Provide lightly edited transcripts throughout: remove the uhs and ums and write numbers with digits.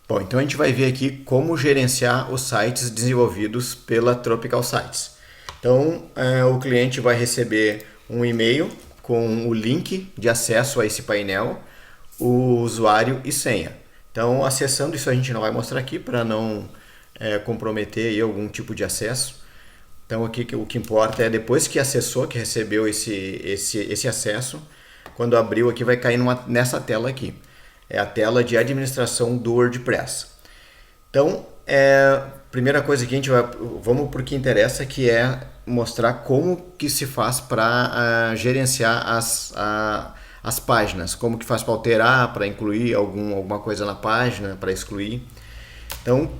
Bom, então a gente vai ver aqui como gerenciar os sites desenvolvidos pela Tropical Sites. Então, o cliente vai receber um e-mail com o link de acesso a esse painel, o usuário e senha. Então, acessando isso a gente não vai mostrar aqui para não comprometer aí algum tipo de acesso. Então, aqui o que importa é depois que acessou, que recebeu esse acesso, quando abriu aqui vai cair nessa tela aqui. É a tela de administração do WordPress. Então, primeira coisa que a gente vamos para o que interessa, que é mostrar como que se faz para gerenciar as páginas, como que faz para alterar, para incluir alguma coisa na página, para excluir. Então,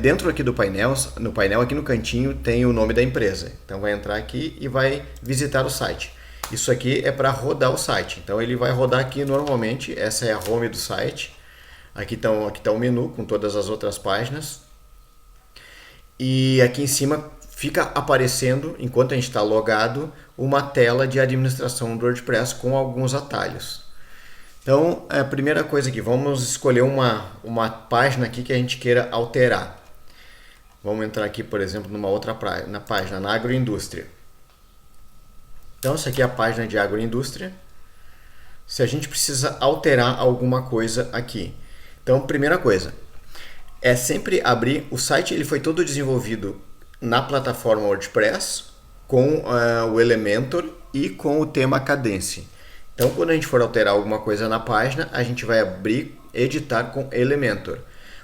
dentro aqui do painel, no painel aqui no cantinho tem o nome da empresa. Então vai entrar aqui e vai visitar o site. Isso aqui é para rodar o site. Então ele vai rodar aqui normalmente, essa é a home do site. Aqui está o menu com todas as outras páginas. E aqui em cima fica aparecendo, enquanto a gente está logado, uma tela de administração do WordPress com alguns atalhos. Então, a primeira coisa aqui, vamos escolher uma página aqui que a gente queira alterar. Vamos entrar aqui, por exemplo, numa outra página, na agroindústria. Então, essa aqui é a página de agroindústria. Se a gente precisa alterar alguma coisa aqui. Então, primeira coisa, é sempre abrir, o site ele foi todo desenvolvido na plataforma WordPress, com o Elementor e com o tema Kadence. Então, quando a gente for alterar alguma coisa na página, a gente vai abrir, editar com Elementor.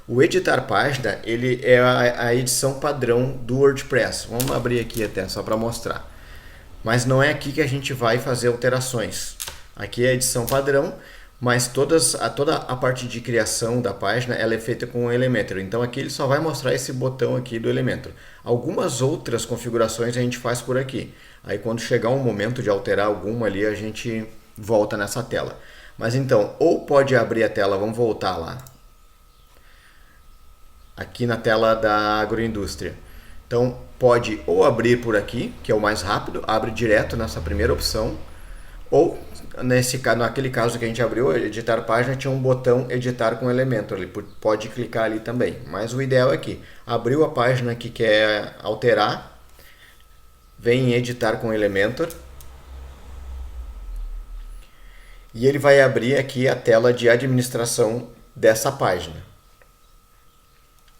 O editar página, ele é a edição padrão do WordPress. Vamos abrir aqui até, só para mostrar. Mas não é aqui que a gente vai fazer alterações. Aqui é a edição padrão, mas toda a parte de criação da página ela é feita com o Elementor. Então aqui ele só vai mostrar esse botão aqui do Elementor. Algumas outras configurações a gente faz por aqui. Aí quando chegar um momento de alterar alguma ali, a gente volta nessa tela. Mas então, ou pode abrir a tela, vamos voltar lá. Aqui na tela da agroindústria. Então, pode ou abrir por aqui, que é o mais rápido, abre direto nessa primeira opção, ou naquele caso que a gente abriu, editar página, tinha um botão editar com Elementor, ele pode clicar ali também. Mas o ideal é que abriu a página que quer alterar, vem em editar com Elementor, e ele vai abrir aqui a tela de administração dessa página.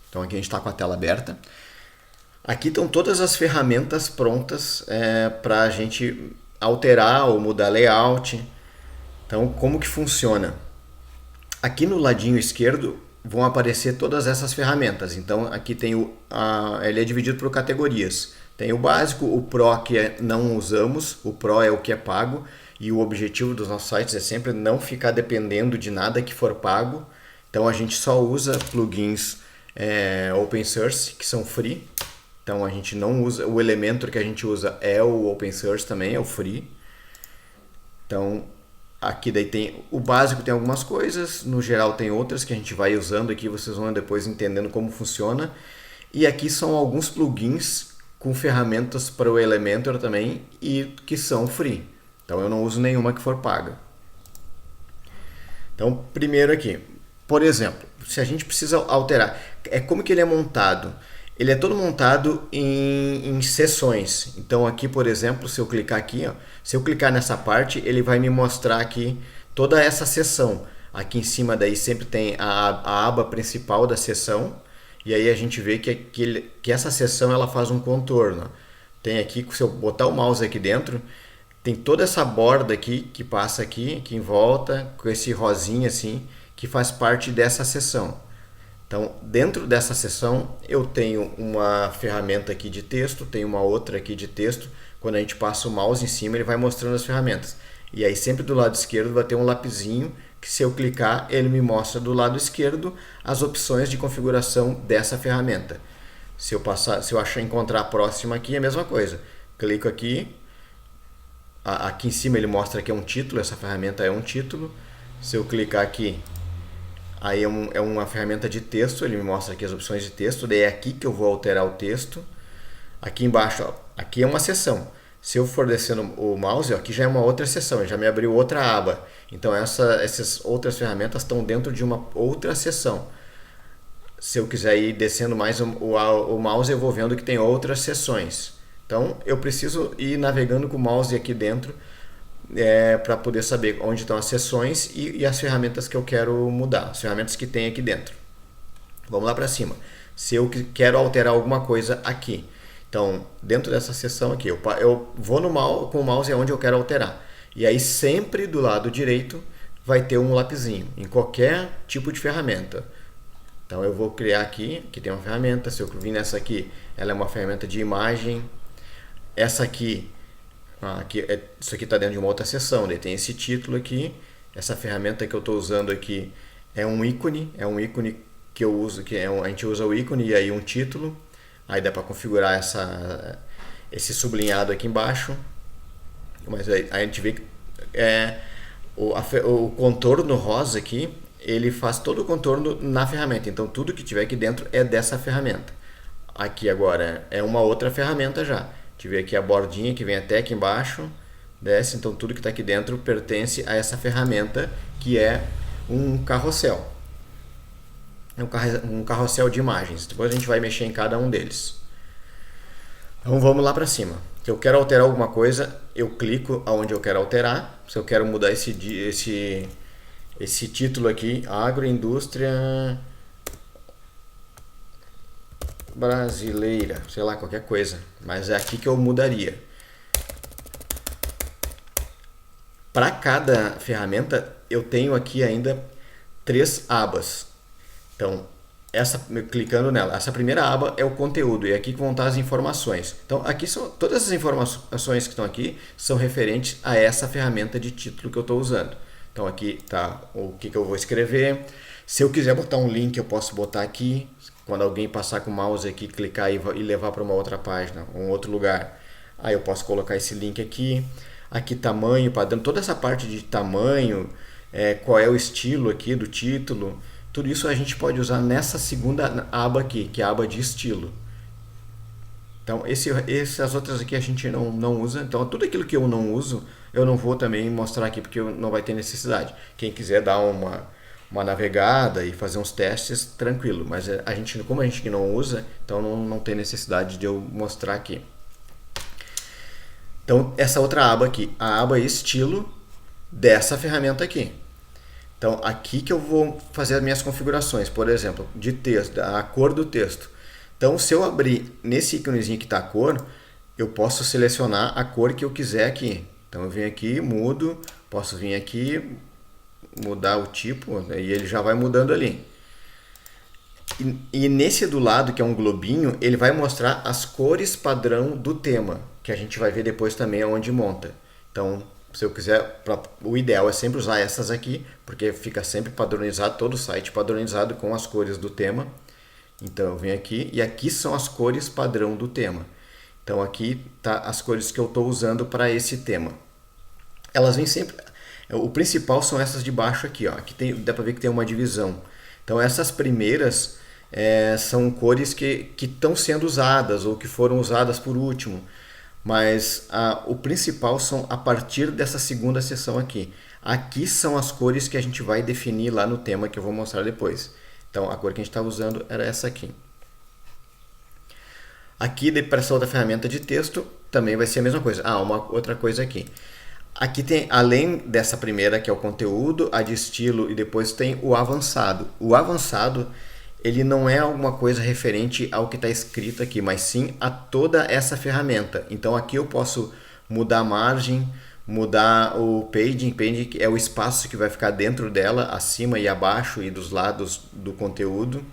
Então aqui a gente está com a tela aberta. Aqui estão todas as ferramentas prontas para a gente alterar ou mudar layout. Então como que funciona? Aqui no ladinho esquerdo vão aparecer todas essas ferramentas. Então aqui tem ele é dividido por categorias. Tem o básico, o Pro que não usamos, o Pro é o que é pago. E o objetivo dos nossos sites é sempre não ficar dependendo de nada que for pago. Então a gente só usa plugins open source, que são free. Então a gente não usa, o Elementor que a gente usa é o open source também, é o free. Então aqui daí tem o básico, tem algumas coisas, no geral tem outras que a gente vai usando aqui, vocês vão depois entendendo como funciona. E aqui são alguns plugins com ferramentas para o Elementor também e que são free. Então eu não uso nenhuma que for paga. Então, primeiro aqui, por exemplo, se a gente precisa alterar, como que ele é montado? Ele é todo montado em seções. Então aqui, por exemplo, se eu clicar aqui, se eu clicar nessa parte, ele vai me mostrar aqui toda essa seção. Aqui em cima daí sempre tem a aba principal da seção. E aí a gente vê que essa seção ela faz um contorno. Tem aqui, se eu botar o mouse aqui dentro, tem toda essa borda aqui que passa aqui em volta, com esse rosinha assim, que faz parte dessa seção. Então, dentro dessa seção, eu tenho uma ferramenta aqui de texto, tenho uma outra aqui de texto. Quando a gente passa o mouse em cima, ele vai mostrando as ferramentas. E aí, sempre do lado esquerdo, vai ter um lapisinho, que se eu clicar, ele me mostra do lado esquerdo as opções de configuração dessa ferramenta. Se eu encontrar a próxima aqui, é a mesma coisa. Clico aqui. Aqui em cima ele mostra que é um título, essa ferramenta é um título. Se eu clicar aqui, aí é uma ferramenta de texto, ele me mostra aqui as opções de texto, daí é aqui que eu vou alterar o texto. Aqui embaixo, aqui é uma seção. Se eu for descendo o mouse, aqui já é uma outra seção, ele já me abriu outra aba. Então essas outras ferramentas estão dentro de uma outra seção. se eu quiser ir descendo mais o mouse, eu vou vendo que tem outras seções. Então eu preciso ir navegando com o mouse aqui dentro para poder saber onde estão as seções e as ferramentas que eu quero mudar, as ferramentas que tem aqui dentro. Vamos lá para cima. Se eu quero alterar alguma coisa aqui, então dentro dessa seção aqui, eu vou com o mouse onde eu quero alterar. E aí sempre do lado direito vai ter um lapisinho, em qualquer tipo de ferramenta. Então eu vou criar aqui tem uma ferramenta, se eu vir nessa aqui, ela é uma ferramenta de imagem. Essa aqui, isso aqui está dentro de uma outra seção, daí tem esse título aqui. Essa ferramenta que eu estou usando aqui é um ícone que eu uso, a gente usa o ícone e aí um título. Aí dá para configurar esse sublinhado aqui embaixo. Mas aí a gente vê que o contorno rosa aqui, ele faz todo o contorno na ferramenta. Então tudo que tiver aqui dentro é dessa ferramenta. Aqui agora é uma outra ferramenta já. A gente vê aqui a bordinha que vem até aqui embaixo, desce, então tudo que está aqui dentro pertence a essa ferramenta que é um carrossel. É um carrossel de imagens. Depois a gente vai mexer em cada um deles. Então vamos lá para cima. Se eu quero alterar alguma coisa, eu clico aonde eu quero alterar. Se eu quero mudar esse título aqui, agroindústria brasileira, sei lá, qualquer coisa, mas é aqui que eu mudaria. Para cada ferramenta eu tenho aqui ainda 3 abas. Então, clicando nela, essa primeira aba é o conteúdo e aqui vão estar as informações. Então, aqui são todas as informações que estão aqui são referentes a essa ferramenta de título que eu estou usando. Então, aqui está o que eu vou escrever. Se eu quiser botar um link, eu posso botar aqui. Quando alguém passar com o mouse aqui, clicar e levar para uma outra página, um outro lugar, aí eu posso colocar esse link aqui. Aqui tamanho, padrão, toda essa parte de tamanho, qual é o estilo aqui do título, tudo isso a gente pode usar nessa segunda aba aqui, que é a aba de estilo. Então essas outras aqui a gente não usa, então tudo aquilo que eu não uso, eu não vou também mostrar aqui porque não vai ter necessidade. Quem quiser dar uma navegada e fazer uns testes, tranquilo, mas como a gente não usa, então não tem necessidade de eu mostrar aqui. Então essa outra aba aqui, a aba estilo dessa ferramenta aqui. Então aqui que eu vou fazer as minhas configurações, por exemplo, de texto, a cor do texto. Então se eu abrir nesse íconezinho que está a cor, eu posso selecionar a cor que eu quiser aqui. Então eu venho aqui, mudo, posso vir aqui, mudar o tipo, e ele já vai mudando ali. E nesse do lado, que é um globinho, ele vai mostrar as cores padrão do tema, que a gente vai ver depois também onde monta. Então, se eu quiser, o ideal é sempre usar essas aqui, porque fica sempre padronizado, todo o site padronizado com as cores do tema. Então eu venho aqui, e aqui são as cores padrão do tema. Então aqui tá as cores que eu estou usando para esse tema. Elas vêm sempre... O principal são essas de baixo aqui, ó. Aqui dá para ver que tem uma divisão. Então essas primeiras são cores que estão sendo usadas ou que foram usadas por último. Mas o principal são a partir dessa segunda seção aqui. Aqui são as cores que a gente vai definir lá no tema que eu vou mostrar depois. Então a cor que a gente estava usando era essa aqui. Aqui para essa outra ferramenta de texto também vai ser a mesma coisa. Uma outra coisa aqui. Aqui tem, além dessa primeira que é o conteúdo, a de estilo e depois tem o avançado. O avançado, ele não é alguma coisa referente ao que está escrito aqui, mas sim a toda essa ferramenta. Então aqui eu posso mudar a margem, mudar o paging. Paging é o espaço que vai ficar dentro dela, acima e abaixo e dos lados do conteúdo.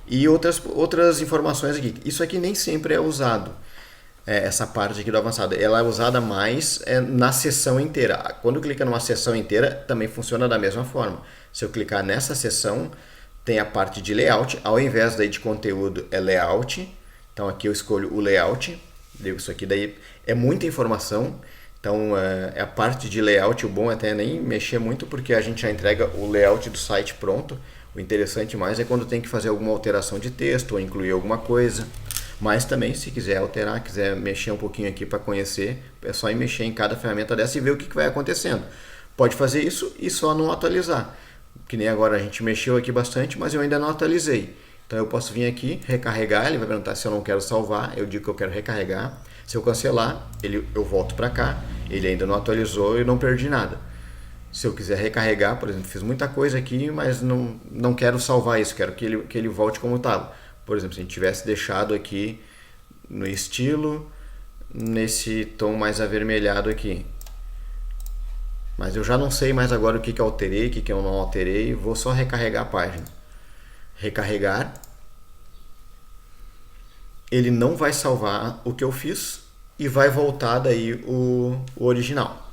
E outras informações aqui. Isso aqui nem sempre é usado. Essa parte aqui do avançado, ela é usada mais na seção inteira. Quando clica numa seção inteira, também funciona da mesma forma. Se eu clicar nessa seção, tem a parte de layout, ao invés daí de conteúdo é layout. Então aqui eu escolho o layout. Isso aqui daí é muita informação. Então a parte de layout, o bom é até nem mexer muito, porque a gente já entrega o layout do site pronto. O interessante mais é quando tem que fazer alguma alteração de texto ou incluir alguma coisa. Mas também, se quiser alterar, quiser mexer um pouquinho aqui para conhecer, é só ir mexer em cada ferramenta dessa e ver o que vai acontecendo. Pode fazer isso e só não atualizar. Que nem agora a gente mexeu aqui bastante, mas eu ainda não atualizei. Então eu posso vir aqui, recarregar, ele vai perguntar se eu não quero salvar, eu digo que eu quero recarregar. Se eu cancelar, eu volto para cá, ele ainda não atualizou e não perdi nada. Se eu quiser recarregar, por exemplo, fiz muita coisa aqui, mas não quero salvar isso, quero que ele volte como estava. Por exemplo, se a gente tivesse deixado aqui no estilo, nesse tom mais avermelhado aqui. Mas eu já não sei mais agora o que eu alterei, o que eu não alterei, vou só recarregar a página. Recarregar. Ele não vai salvar o que eu fiz e vai voltar daí o original.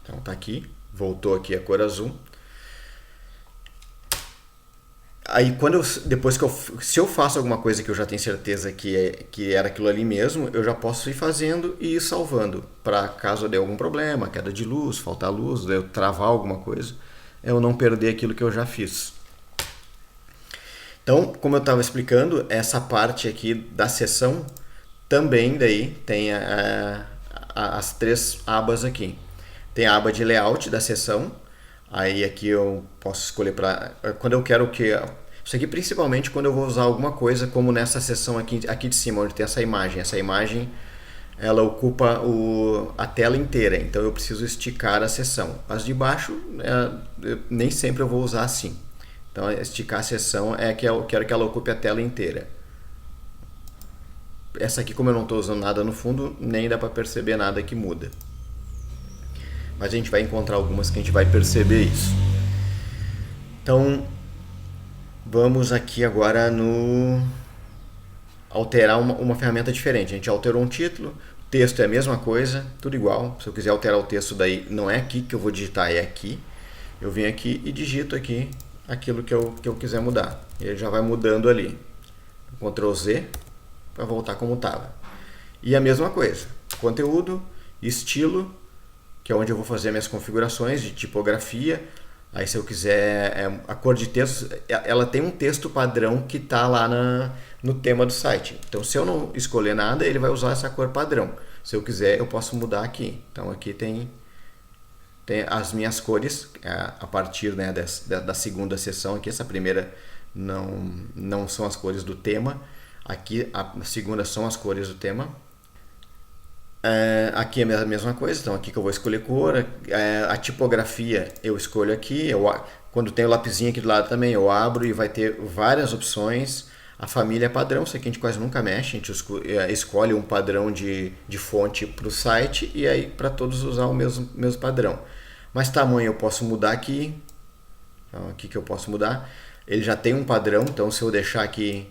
Então tá aqui, voltou aqui a cor azul. Aí depois se eu faço alguma coisa que eu já tenho certeza que era aquilo ali mesmo, eu já posso ir fazendo e ir salvando, para caso dê algum problema, queda de luz, faltar luz, eu travar alguma coisa, eu não perder aquilo que eu já fiz. Então, como eu estava explicando, essa parte aqui da seção também daí tem as três abas aqui. Tem a aba de layout da seção. Aí aqui eu posso escolher quando eu quero que... Isso aqui principalmente quando eu vou usar alguma coisa, como nessa seção aqui de cima, onde tem essa imagem. Essa imagem, ela ocupa a tela inteira, então eu preciso esticar a seção. As de baixo, nem sempre eu vou usar assim. Então esticar a seção é que eu quero que ela ocupe a tela inteira. Essa aqui, como eu não estou usando nada no fundo, nem dá para perceber nada que muda. Mas a gente vai encontrar algumas que a gente vai perceber isso. Então, vamos aqui agora no alterar uma ferramenta diferente. A gente alterou um título, o texto é a mesma coisa, tudo igual. Se eu quiser alterar o texto daí, não é aqui que eu vou digitar, é aqui. Eu venho aqui e digito aqui aquilo que eu quiser mudar. E ele já vai mudando ali. Ctrl Z para voltar como estava. E a mesma coisa, conteúdo, estilo, que é onde eu vou fazer minhas configurações de tipografia. Aí se eu quiser a cor de texto, ela tem um texto padrão que está lá no tema do site. Então se eu não escolher nada, ele vai usar essa cor padrão. Se eu quiser, eu posso mudar aqui. Então aqui tem as minhas cores, a partir, né, da segunda seção aqui. Essa primeira não são as cores do tema. Aqui a segunda são as cores do tema. Aqui é a mesma coisa, então aqui que eu vou escolher cor, a tipografia eu escolho aqui, quando tem o lapisinho aqui do lado também eu abro e vai ter várias opções. A família é padrão, isso aqui a gente quase nunca mexe, a gente escolhe um padrão de fonte para o site e aí para todos usar o mesmo padrão. Mas tamanho eu posso mudar aqui, então aqui que eu posso mudar, ele já tem um padrão, então se eu deixar aqui,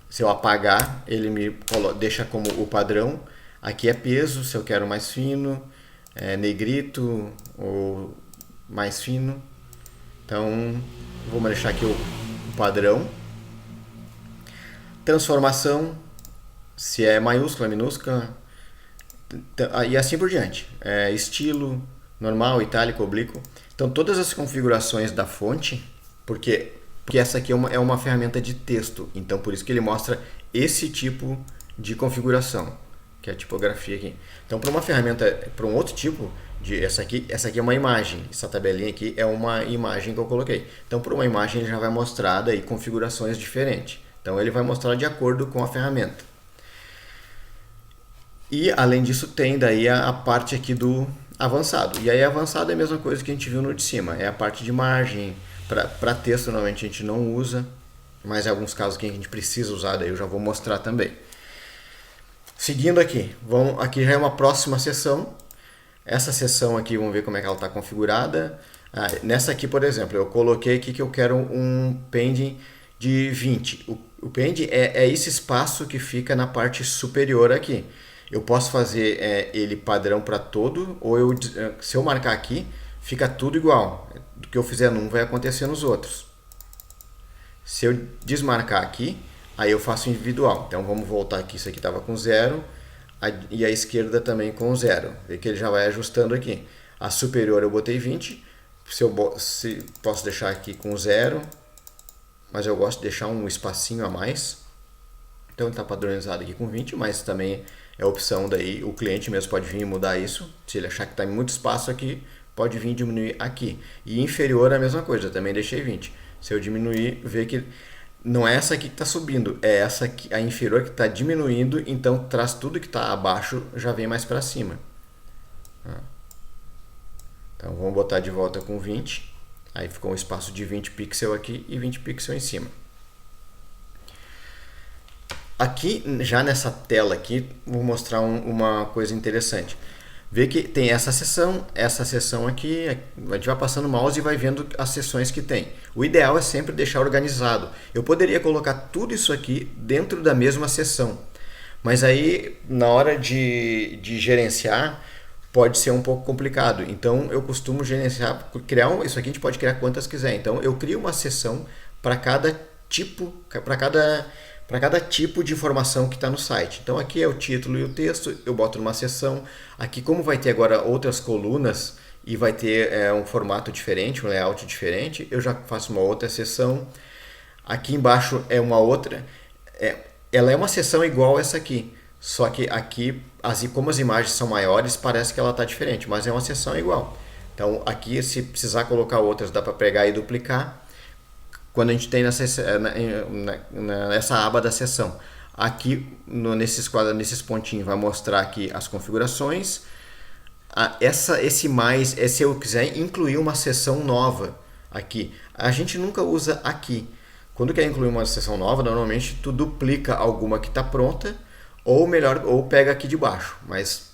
se eu apagar, ele me deixa como o padrão. Aqui é peso, se eu quero mais fino, negrito ou mais fino. Então, vou deixar aqui o padrão. Transformação, se é maiúscula, minúscula, e assim por diante. Estilo, normal, itálico, oblíquo. Então, todas as configurações da fonte, porque essa aqui é uma ferramenta de texto, então por isso que ele mostra esse tipo de configuração, que é a tipografia aqui. Então, para uma ferramenta, para um outro tipo, essa aqui é uma imagem, essa tabelinha aqui é uma imagem que eu coloquei. Então, para uma imagem ele já vai mostrar daí configurações diferentes. Então, ele vai mostrar de acordo com a ferramenta. E, além disso, tem daí a parte aqui do avançado. E aí, avançado é a mesma coisa que a gente viu no de cima. É a parte de margem. Para texto, normalmente a gente não usa, mas em alguns casos que a gente precisa usar, daí eu já vou mostrar também. Seguindo aqui, aqui já é uma próxima seção. Essa seção aqui, vamos ver como é que ela está configurada. Nessa aqui, por exemplo, eu coloquei aqui que eu quero um pending de 20. O pending é esse espaço que fica na parte superior aqui. Eu posso fazer ele padrão para todo, ou se eu marcar aqui, fica tudo igual. Do que eu fizer num vai acontecer nos outros. Se eu desmarcar aqui, aí eu faço individual. Então vamos voltar aqui, isso aqui estava com 0 e a esquerda também com 0. Vê que ele já vai ajustando aqui. A superior eu botei 20, se posso deixar aqui com 0, mas eu gosto de deixar um espacinho a mais. Então ele está padronizado aqui com 20, mas também é opção daí, o cliente mesmo pode vir e mudar isso. Se ele achar que está em muito espaço aqui, pode vir diminuir aqui. E inferior é a mesma coisa, também deixei 20. Se eu diminuir, vê que não é essa aqui que está subindo, é essa aqui, a inferior que está diminuindo, então traz tudo que está abaixo, já vem mais para cima. Então vamos botar de volta com 20, aí ficou um espaço de 20 pixels aqui e 20 pixels em cima. Aqui, já nessa tela aqui, vou mostrar uma coisa interessante. Vê que tem essa seção aqui, a gente vai passando o mouse e vai vendo as seções que tem. O ideal é sempre deixar organizado. Eu poderia colocar tudo isso aqui dentro da mesma seção, mas aí na hora de gerenciar pode ser um pouco complicado. Então eu costumo gerenciar, isso aqui a gente pode criar quantas quiser. Então eu crio uma seção para cada tipo, para cada tipo de informação que está no site. Então aqui é o título e o texto, eu boto numa seção. Aqui, como vai ter agora outras colunas e vai ter um formato diferente, um layout diferente, eu já faço uma outra seção. Aqui embaixo é uma outra. Ela é uma seção igual essa aqui, só que aqui, como as imagens são maiores, parece que ela está diferente, mas é uma seção igual. Então aqui, se precisar colocar outras, dá para pegar e duplicar. Quando a gente tem nessa aba da seção. Aqui, nesses pontinhos, vai mostrar aqui as configurações. Se eu quiser incluir uma seção nova aqui. A gente nunca usa aqui. Quando quer incluir uma seção nova, normalmente tu duplica alguma que está pronta, ou pega aqui de baixo. Mas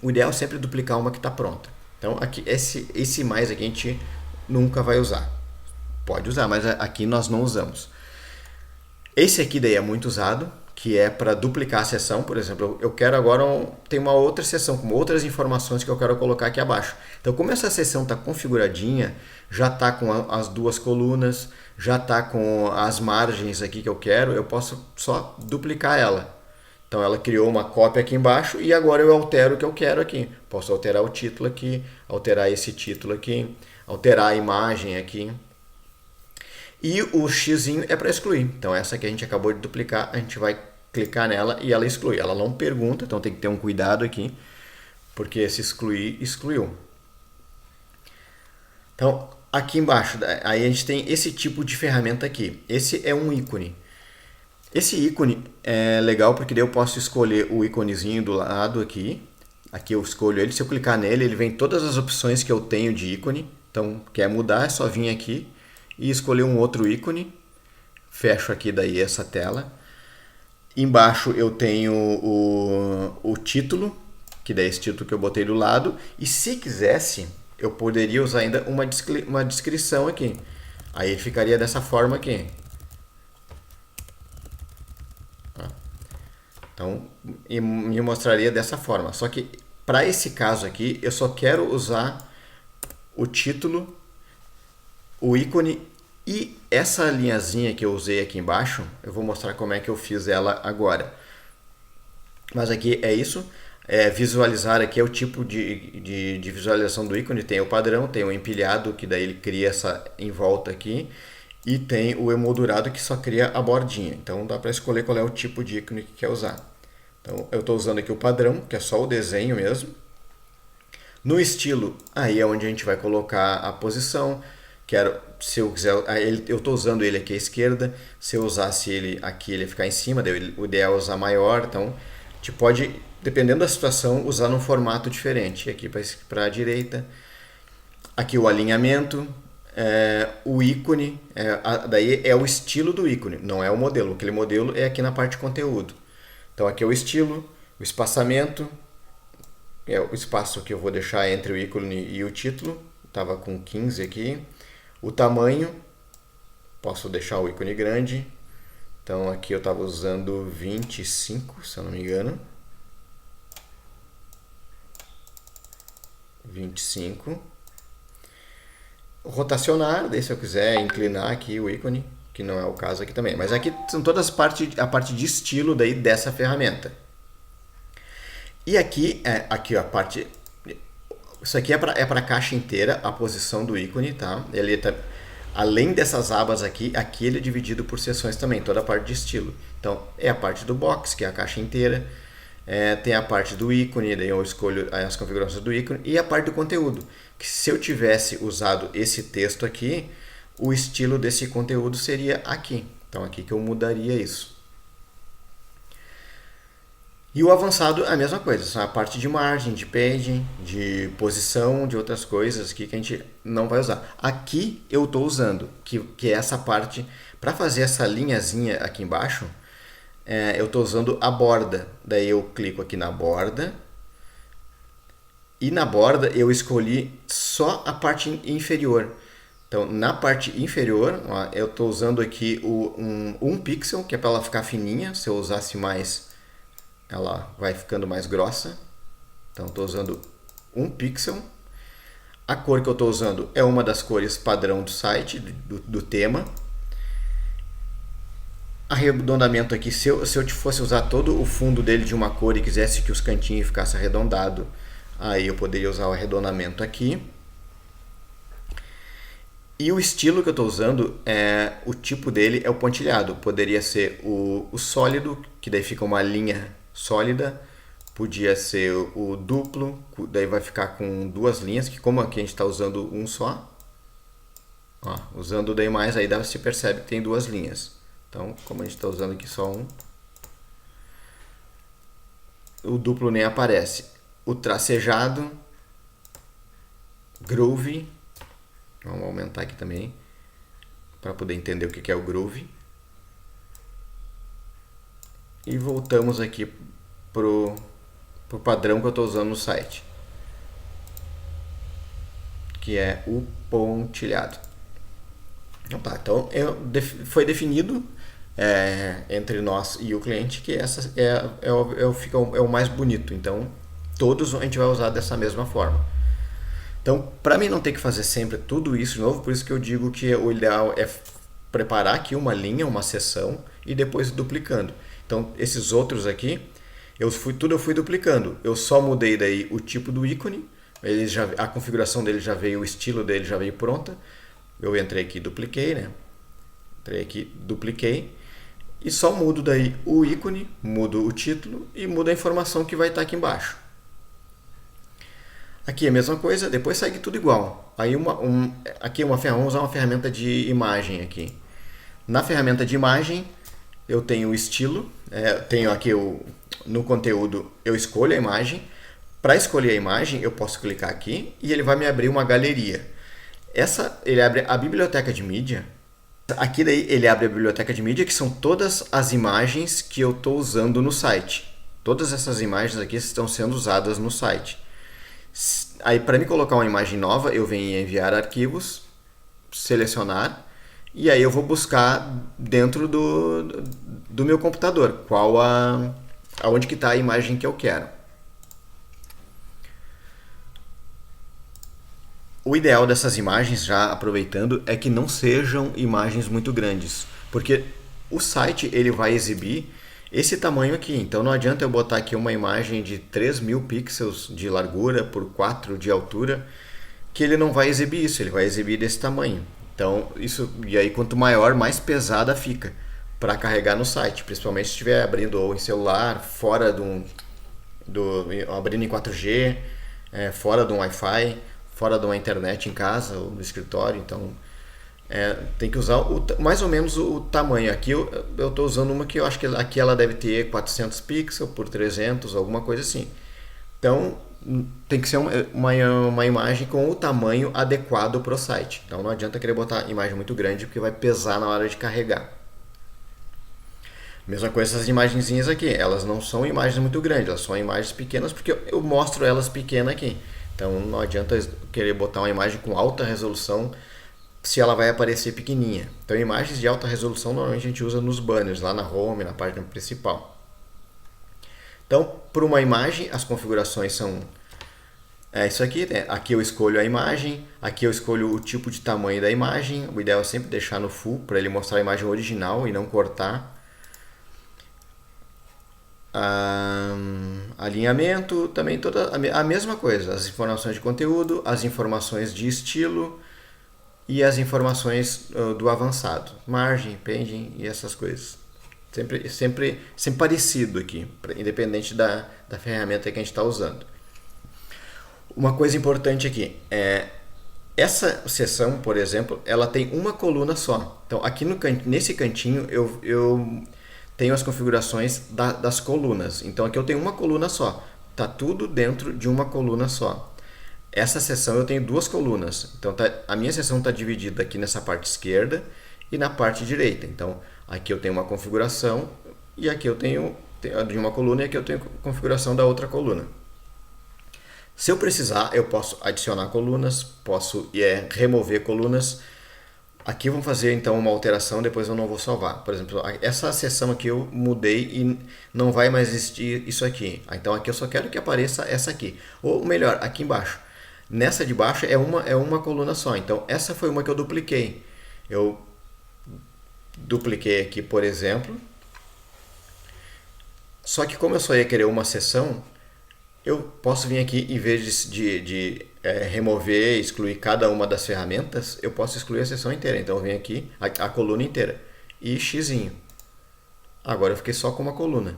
o ideal é sempre duplicar uma que está pronta. Então, aqui, esse mais aqui a gente nunca vai usar. Pode usar, mas aqui nós não usamos. Esse aqui daí é muito usado, que é para duplicar a seção. Por exemplo, eu quero agora tem uma outra seção com outras informações que eu quero colocar aqui abaixo. Então, como essa seção está configuradinha, já está com as duas colunas, já está com as margens aqui que eu quero, eu posso só duplicar ela. Então, ela criou uma cópia aqui embaixo e agora eu altero o que eu quero aqui. Posso alterar o título aqui, alterar esse título aqui, alterar a imagem aqui. E o xizinho é para excluir. Então essa que a gente acabou de duplicar, a gente vai clicar nela e ela exclui. Ela não pergunta, então tem que ter um cuidado aqui, porque se excluir, excluiu. Então aqui embaixo, aí a gente tem esse tipo de ferramenta aqui. Esse é um ícone. Esse ícone é legal porque daí eu posso escolher o íconezinho do lado aqui. Aqui eu escolho ele. Se eu clicar nele, ele vem todas as opções que eu tenho de ícone. Então quer mudar, é só vir aqui e escolher um outro ícone. Fecho aqui daí essa tela. Embaixo eu tenho o título, que daí é esse título que eu botei do lado. E se quisesse, eu poderia usar ainda uma descrição aqui. Aí ele ficaria dessa forma aqui. Então, me mostraria dessa forma. Só que para esse caso aqui, eu só quero usar o título, o ícone e essa linhazinha que eu usei aqui embaixo. Eu vou mostrar como é que eu fiz ela agora. Mas aqui é isso. Visualizar aqui é o tipo de visualização do ícone. Tem o padrão, tem o empilhado, que daí ele cria essa em volta aqui. E tem o emoldurado, que só cria a bordinha. Então dá para escolher qual é o tipo de ícone que quer usar. Então eu estou usando aqui o padrão, que é só o desenho mesmo. No estilo, aí é onde a gente vai colocar a posição. Se eu quiser, eu estou usando ele aqui à esquerda. Se eu usasse ele aqui, ele ia ficar em cima. Daí o ideal é usar maior. Então a gente pode, dependendo da situação, usar num formato diferente. Aqui para a direita. Aqui o alinhamento. O ícone, daí é o estilo do ícone, não é o modelo. Aquele modelo é aqui na parte de conteúdo. Então aqui é o estilo, o espaçamento, é o espaço que eu vou deixar entre o ícone e o título. Estava com 15 aqui. O tamanho, posso deixar o ícone grande. Então aqui eu estava usando 25, se eu não me engano. 25. Rotacionar, daí se eu quiser inclinar aqui o ícone, que não é o caso aqui também. Mas aqui são todas a parte de estilo daí dessa ferramenta. E aqui a parte... Isso aqui é para a caixa inteira, a posição do ícone, tá? Ele tá, além dessas abas aqui ele é dividido por seções também, toda a parte de estilo. Então, é a parte do box, que é a caixa inteira. Tem a parte do ícone, daí eu escolho as configurações do ícone, e a parte do conteúdo, que se eu tivesse usado esse texto aqui, o estilo desse conteúdo seria aqui. Então aqui que eu mudaria isso. E o avançado é a mesma coisa, só a parte de margem, de paging, de posição, de outras coisas aqui que a gente não vai usar. Aqui eu estou usando, que é essa parte, para fazer essa linhazinha aqui embaixo, eu estou usando a borda. Daí eu clico aqui na borda, e na borda eu escolhi só a parte inferior. Então, na parte inferior, ó, eu estou usando aqui um pixel, que é para ela ficar fininha. Se eu usasse mais, ela vai ficando mais grossa. Então, estou usando 1 pixel. A cor que eu estou usando é uma das cores padrão do site, do tema. Arredondamento aqui, se eu fosse usar todo o fundo dele de uma cor e quisesse que os cantinhos ficassem arredondados, aí eu poderia usar o arredondamento aqui. E o estilo que eu estou usando, o tipo dele é o pontilhado. Poderia ser o sólido, que daí fica uma linha sólida. Podia ser o duplo, daí vai ficar com 2 linhas, que como aqui a gente está usando um só, ó, usando daí mais, aí se percebe que tem 2 linhas. Então, como a gente está usando aqui só um, o duplo nem aparece. O tracejado, groove, vamos aumentar aqui também, para poder entender o que é o groove. E voltamos aqui pro padrão que eu estou usando no site, que é o pontilhado. Então foi definido entre nós e o cliente que essa é o mais bonito. Então todos a gente vai usar dessa mesma forma. Então, para mim não ter que fazer sempre tudo isso de novo, por isso que eu digo que o ideal é preparar aqui uma linha, uma seção e depois duplicando. Então, esses outros aqui, eu fui duplicando. Eu só mudei daí o tipo do ícone, a configuração dele já veio, o estilo dele já veio pronta. Eu entrei aqui, dupliquei, né? Entrei aqui, dupliquei. E só mudo daí o ícone, mudo o título e mudo a informação que vai estar aqui embaixo. Aqui é a mesma coisa, depois segue tudo igual. Aí aqui vamos usar uma ferramenta de imagem aqui. Na ferramenta de imagem eu tenho o estilo, tenho aqui no conteúdo eu escolho a imagem. Para escolher a imagem eu posso clicar aqui e ele vai me abrir uma galeria. Ele abre a biblioteca de mídia. Aqui daí ele abre a biblioteca de mídia, que são todas as imagens que eu estou usando no site. Todas essas imagens aqui estão sendo usadas no site. Aí para me colocar uma imagem nova, eu venho em enviar arquivos, selecionar, e aí eu vou buscar dentro do meu computador aonde que está a imagem que eu quero. O ideal dessas imagens, já aproveitando, é que não sejam imagens muito grandes, porque o site ele vai exibir esse tamanho aqui. Então não adianta eu botar aqui uma imagem de 3.000 pixels de largura por 4 de altura, que ele não vai exibir isso, ele vai exibir desse tamanho. Então e aí quanto maior, mais pesada fica para carregar no site, principalmente se estiver abrindo ou em celular, fora abrindo em 4G, fora de um Wi-Fi, fora de uma internet em casa ou no escritório. Então tem que usar mais ou menos o tamanho. Aqui eu estou usando uma que eu acho que aqui ela deve ter 400 pixels por 300, alguma coisa assim. Então tem que ser uma imagem com o tamanho adequado para o site. Então não adianta querer botar imagem muito grande, porque vai pesar na hora de carregar. Mesma coisa essas imagenzinhas aqui, elas não são imagens muito grandes, elas são imagens pequenas porque eu mostro elas pequenas aqui. Então não adianta querer botar uma imagem com alta resolução se ela vai aparecer pequenininha. Então imagens de alta resolução normalmente a gente usa nos banners, lá na home, na página principal. Então, por uma imagem, as configurações são isso aqui, né? Aqui eu escolho a imagem, aqui eu escolho o tipo de tamanho da imagem. O ideal é sempre deixar no full para ele mostrar a imagem original e não cortar. Alinhamento, também toda a mesma coisa, as informações de conteúdo, as informações de estilo e as informações do avançado, margem, paging e essas coisas. Sempre parecido aqui, independente da ferramenta que a gente está usando. Uma coisa importante aqui Essa seção, por exemplo, ela tem uma coluna só. Então, aqui nesse cantinho eu tenho as configurações das colunas. Então, aqui eu tenho uma coluna só. Está tudo dentro de uma coluna só. Essa seção eu tenho duas colunas. Então, a minha seção está dividida aqui nessa parte esquerda e na parte direita. Então, aqui eu tenho uma configuração e aqui eu tenho de uma coluna e aqui eu tenho configuração da outra coluna. Se eu precisar, eu posso adicionar colunas, posso remover colunas. Aqui vamos fazer então uma alteração, depois eu não vou salvar. Por exemplo, essa seção aqui eu mudei e não vai mais existir isso aqui. Então aqui eu só quero que apareça essa aqui. Ou melhor, aqui embaixo. Nessa de baixo é uma coluna só. Então essa foi uma que eu dupliquei. Eu dupliquei aqui, por exemplo. Só que como eu só ia querer uma seção, eu posso vir aqui, em vez de remover e excluir cada uma das ferramentas, eu posso excluir a seção inteira. Então eu venho aqui, a coluna inteira, e xizinho. Agora eu fiquei só com uma coluna.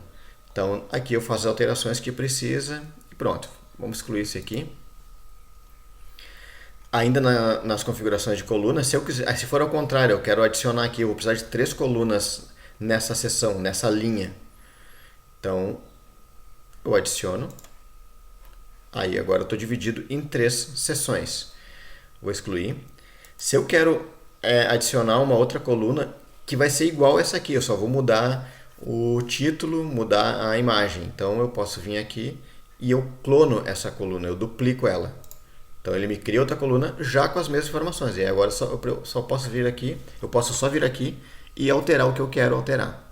Então aqui eu faço as alterações que precisa e pronto. Vamos excluir isso aqui. Ainda nas configurações de coluna, se for ao contrário, eu quero adicionar aqui, eu vou precisar de 3 colunas nessa seção, nessa linha. Então eu adiciono. Aí agora eu estou dividido em 3 seções. Vou excluir. Se eu quero adicionar uma outra coluna que vai ser igual a essa aqui, eu só vou mudar o título, mudar a imagem. Então eu posso vir aqui e eu clono essa coluna, eu duplico ela. Então ele me cria outra coluna já com as mesmas informações. E agora eu só posso vir aqui, eu posso só vir aqui e alterar o que eu quero alterar.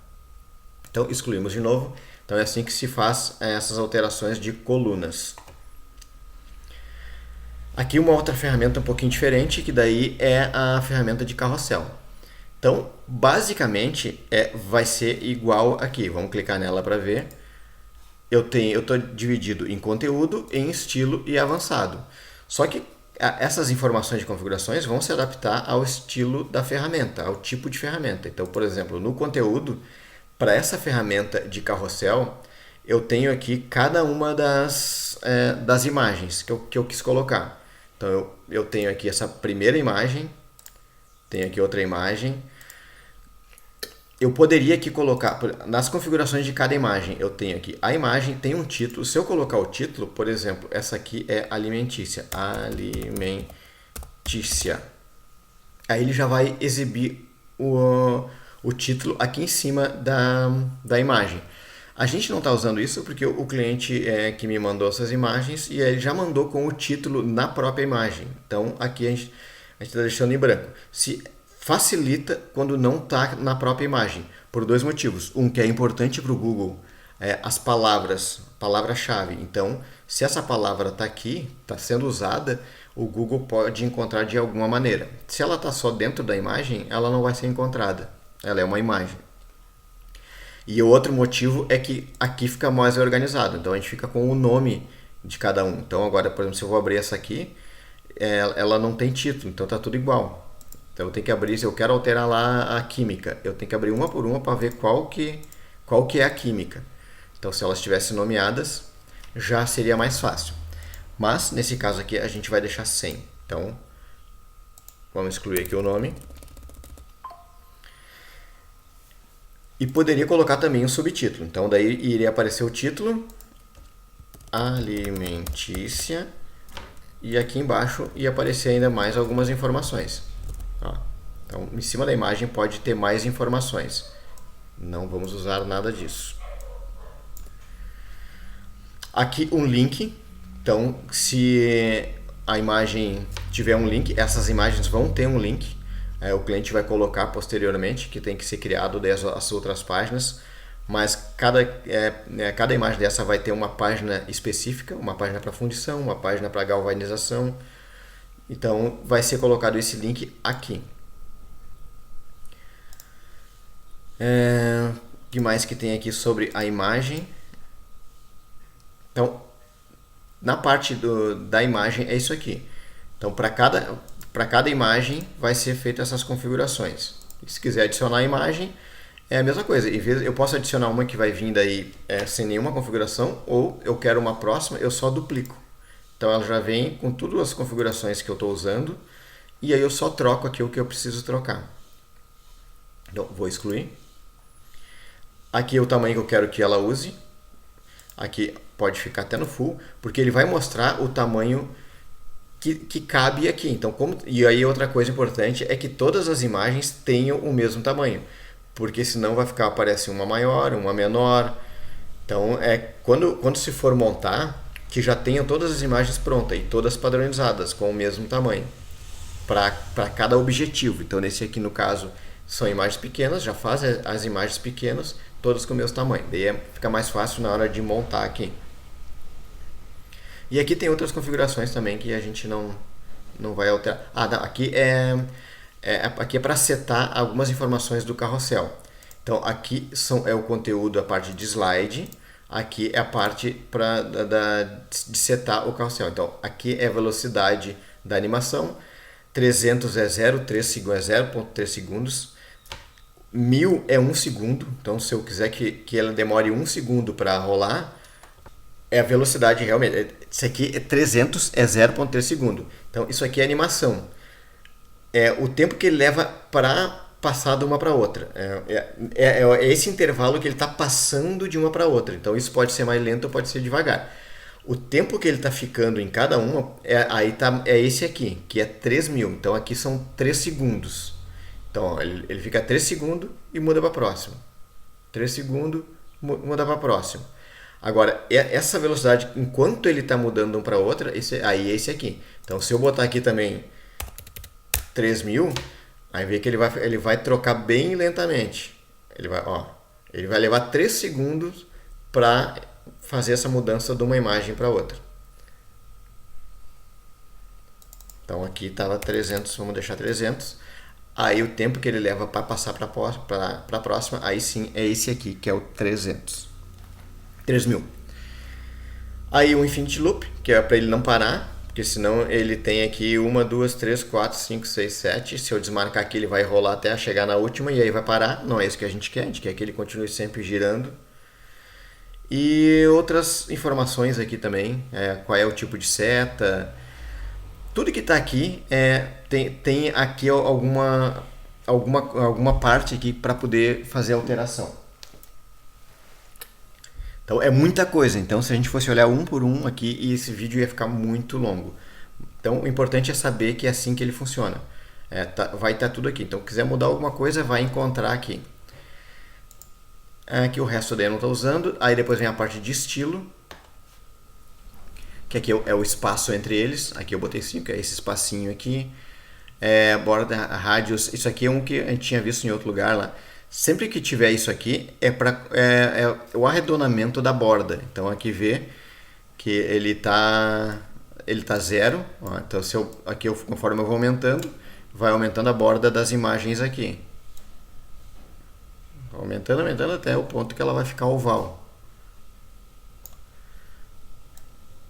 Então excluímos de novo. Então é assim que se faz essas alterações de colunas. Aqui uma outra ferramenta um pouquinho diferente, que daí é a ferramenta de carrossel. Então, basicamente, vai ser igual aqui. Vamos clicar nela para ver. Eu estou dividido em conteúdo, em estilo e avançado. Só que essas informações de configurações vão se adaptar ao estilo da ferramenta, ao tipo de ferramenta. Então, por exemplo, no conteúdo, para essa ferramenta de carrossel, eu tenho aqui cada uma das imagens que eu quis colocar. Então eu tenho aqui essa primeira imagem, tenho aqui outra imagem. Eu poderia aqui colocar, nas configurações de cada imagem, eu tenho aqui a imagem, tem um título. Se eu colocar o título, por exemplo, essa aqui é alimentícia, alimentícia. Aí ele já vai exibir o título aqui em cima da imagem. A gente não está usando isso porque o cliente que me mandou essas imagens e ele já mandou com o título na própria imagem. Então aqui a gente está deixando em branco. Se facilita quando não está na própria imagem, por 2 motivos. Um, que é importante para o Google, as palavra-chave. Então, se essa palavra está aqui, está sendo usada, o Google pode encontrar de alguma maneira. Se ela está só dentro da imagem, ela não vai ser encontrada. Ela é uma imagem. E o outro motivo é que aqui fica mais organizado. Então a gente fica com o nome de cada um. Então agora, por exemplo, se eu vou abrir essa aqui, ela não tem título, então está tudo igual. Então eu tenho que abrir, se eu quero alterar lá a química, eu tenho que abrir uma por uma para ver qual que é a química. Então se elas estivessem nomeadas, já seria mais fácil. Mas nesse caso aqui a gente vai deixar sem. Então vamos excluir aqui o nome. E poderia colocar também um subtítulo. Então daí iria aparecer o título, alimentícia, e aqui embaixo ia aparecer ainda mais algumas informações. Então em cima da imagem pode ter mais informações. Não vamos usar nada disso. Aqui um link. Então se a imagem tiver um link, essas imagens vão ter um link. O cliente vai colocar posteriormente, que tem que ser criado as outras páginas, mas cada imagem dessa vai ter uma página específica, uma página para fundição, uma página para galvanização. Então vai ser colocado esse link aqui. O que mais que tem aqui sobre a imagem? Então, na parte da imagem é isso aqui. Então, para cada imagem vai ser feita essas configurações. E se quiser adicionar a imagem, é a mesma coisa. Eu posso adicionar uma que vai vir daí sem nenhuma configuração, ou eu quero uma próxima, eu só duplico. Então ela já vem com todas as configurações que eu estou usando, e aí eu só troco aqui o que eu preciso trocar. Então, vou excluir. Aqui é o tamanho que eu quero que ela use. Aqui pode ficar até no full, porque ele vai mostrar o tamanho que cabe aqui. Então, e aí outra coisa importante é que todas as imagens tenham o mesmo tamanho, porque senão vai ficar, aparece uma maior, uma menor. Então, quando se for montar, que já tenham todas as imagens prontas e todas padronizadas com o mesmo tamanho para cada objetivo. Então, nesse aqui, no caso, são imagens pequenas, já faz as imagens pequenas, todas com o mesmo tamanho. Daí fica mais fácil na hora de montar aqui. E aqui tem outras configurações também que a gente não vai alterar. Não, aqui aqui é para setar algumas informações do carrossel. Então aqui é o conteúdo, a parte de slide. Aqui é a parte de setar o carrossel. Então aqui é a velocidade da animação. 300 é 0, 0.3 segundos. 1000 é 1 segundo. Então se eu quiser que ela demore 1 segundo para rolar, é a velocidade realmente. Isso aqui é 300, é 0.3 segundo. Então isso aqui é animação. É o tempo que ele leva para passar de uma para outra. É esse intervalo que ele está passando de uma para outra. Então isso pode ser mais lento ou pode ser devagar. O tempo que ele está ficando em cada uma é esse aqui, que é 3000. Então aqui são 3 segundos. Então ó, ele fica 3 segundos e muda para a próxima. 3 segundos, muda para a próxima. Agora, essa velocidade, enquanto ele está mudando de um para outra, aí é esse aqui. Então se eu botar aqui também 3000, aí vê que ele vai trocar bem lentamente. Ele vai levar 3 segundos para fazer essa mudança de uma imagem para outra. Então aqui estava 300, vamos deixar 300. Aí o tempo que ele leva para passar para a próxima, aí sim é esse aqui, que é o 300. 3000. Aí o Infinity Loop, que é para ele não parar, porque senão ele tem aqui 1, 2, 3, 4, 5, 6, 7. Se eu desmarcar aqui, ele vai rolar até chegar na última e aí vai parar. Não é isso que a gente quer que ele continue sempre girando. E outras informações aqui também, qual é o tipo de seta. Tudo que está aqui tem aqui alguma parte aqui para poder fazer alteração. Então é muita coisa. Então se a gente fosse olhar um por um aqui, esse vídeo ia ficar muito longo. Então o importante é saber que é assim que ele funciona. Vai estar tudo aqui. Então se quiser mudar alguma coisa, vai encontrar aqui. Aqui o resto daí eu não estou usando. Aí depois vem a parte de estilo, que aqui é o espaço entre eles. Aqui eu botei 5, é esse espacinho aqui. Borda, rádios. Isso aqui é um que a gente tinha visto em outro lugar lá. Sempre que tiver isso aqui, é o arredondamento da borda. Então aqui vê que ele tá 0. Ó, então conforme eu vou aumentando, vai aumentando a borda das imagens aqui. Aumentando até o ponto que ela vai ficar oval.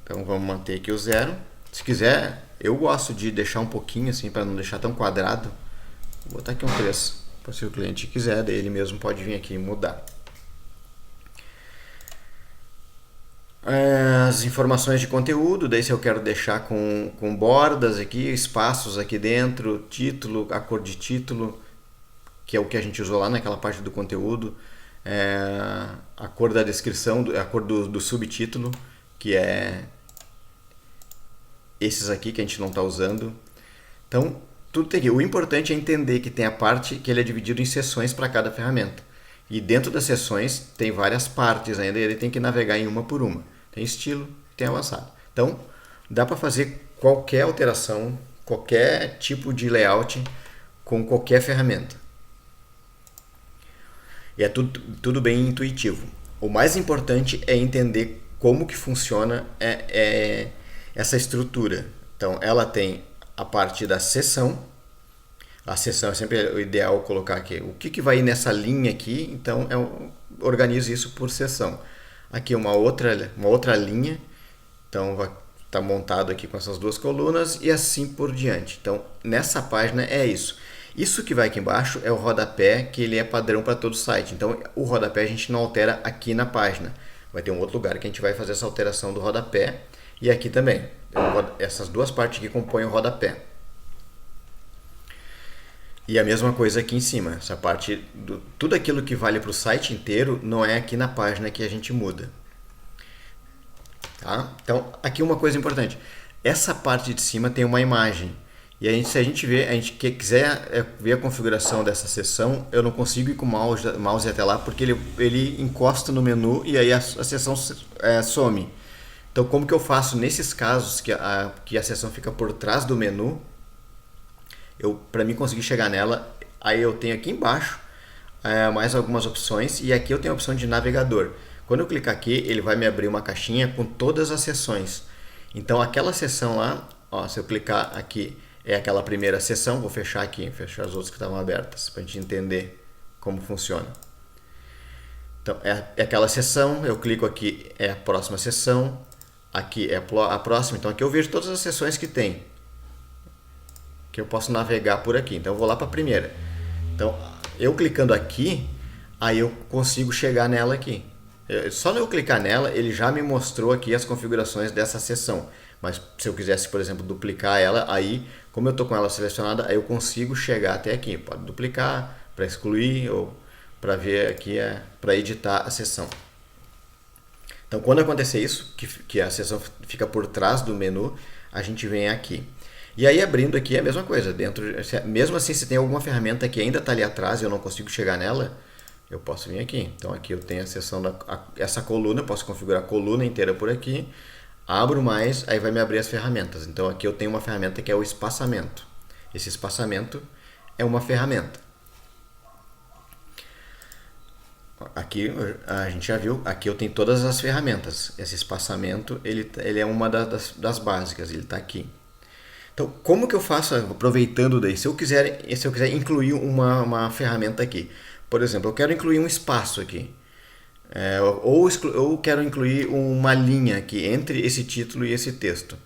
Então vamos manter aqui o 0. Se quiser, eu gosto de deixar um pouquinho assim para não deixar tão quadrado. Vou botar aqui um 3. Se o cliente quiser, daí ele mesmo pode vir aqui e mudar. As informações de conteúdo, daí se eu quero deixar com bordas aqui, espaços aqui dentro, título, a cor de título, que é o que a gente usou lá naquela parte do conteúdo, a cor da descrição, a cor do subtítulo, que é esses aqui que a gente não está usando. Então, tudo tem aqui. O importante é entender que tem a parte que ele é dividido em seções para cada ferramenta. E dentro das seções tem várias partes ainda, e ele tem que navegar em uma por uma. Tem estilo, tem avançado. Então, dá para fazer qualquer alteração, qualquer tipo de layout com qualquer ferramenta. E é tudo bem intuitivo. O mais importante é entender como que funciona essa estrutura. Então, ela tem a parte da seção. A seção é sempre o ideal colocar aqui. O que vai nessa linha aqui? Então, organize isso por seção. Aqui uma outra linha. Então, vai estar montado aqui com essas duas colunas e assim por diante. Então, nessa página é isso. Isso que vai aqui embaixo é o rodapé, que ele é padrão para todo o site. Então, o rodapé a gente não altera aqui na página. Vai ter um outro lugar que a gente vai fazer essa alteração do rodapé. E aqui também. Essas duas partes aqui compõem o rodapé. E a mesma coisa aqui em cima. Essa parte, tudo aquilo que vale para o site inteiro não é aqui na página que a gente muda. Tá? Então, aqui uma coisa importante. Essa parte de cima tem uma imagem. E se a gente quiser ver a configuração dessa seção, eu não consigo ir com o mouse até lá, porque ele encosta no menu e aí a seção some. Então, como que eu faço nesses casos que a seção fica por trás do menu, para mim conseguir chegar nela, aí eu tenho aqui embaixo mais algumas opções, e aqui eu tenho a opção de navegador. Quando eu clicar aqui, ele vai me abrir uma caixinha com todas as seções. Então, aquela seção lá, ó, se eu clicar aqui, é aquela primeira seção. Vou fechar aqui, fechar as outras que estavam abertas, para a gente entender como funciona. Então, é aquela seção, eu clico aqui, é a próxima seção, aqui é a próxima. Então, aqui eu vejo todas as seções que tem, que eu posso navegar por aqui. Então, eu vou lá para a primeira. Então, eu clicando aqui, aí eu consigo chegar nela aqui. Só eu clicar nela, ele já me mostrou aqui as configurações dessa seção. Mas se eu quisesse, por exemplo, duplicar ela, aí, como eu estou com ela selecionada, aí eu consigo chegar até aqui. Pode duplicar, para excluir ou para ver aqui, para editar a seção. Então, quando acontecer isso, que a seção fica por trás do menu, a gente vem aqui. E aí, abrindo aqui, é a mesma coisa. Mesmo assim, se tem alguma ferramenta que ainda está ali atrás e eu não consigo chegar nela, eu posso vir aqui. Então, aqui eu tenho a seção essa coluna, eu posso configurar a coluna inteira por aqui. Abro mais, aí vai me abrir as ferramentas. Então, aqui eu tenho uma ferramenta que é o espaçamento. Esse espaçamento é uma ferramenta. Aqui a gente já viu, aqui eu tenho todas as ferramentas. Esse espaçamento, ele é uma das básicas, ele está aqui. Então, como que eu faço, aproveitando daí, se eu quiser incluir uma ferramenta aqui? Por exemplo, eu quero incluir um espaço aqui. Ou quero incluir uma linha aqui entre esse título e esse texto.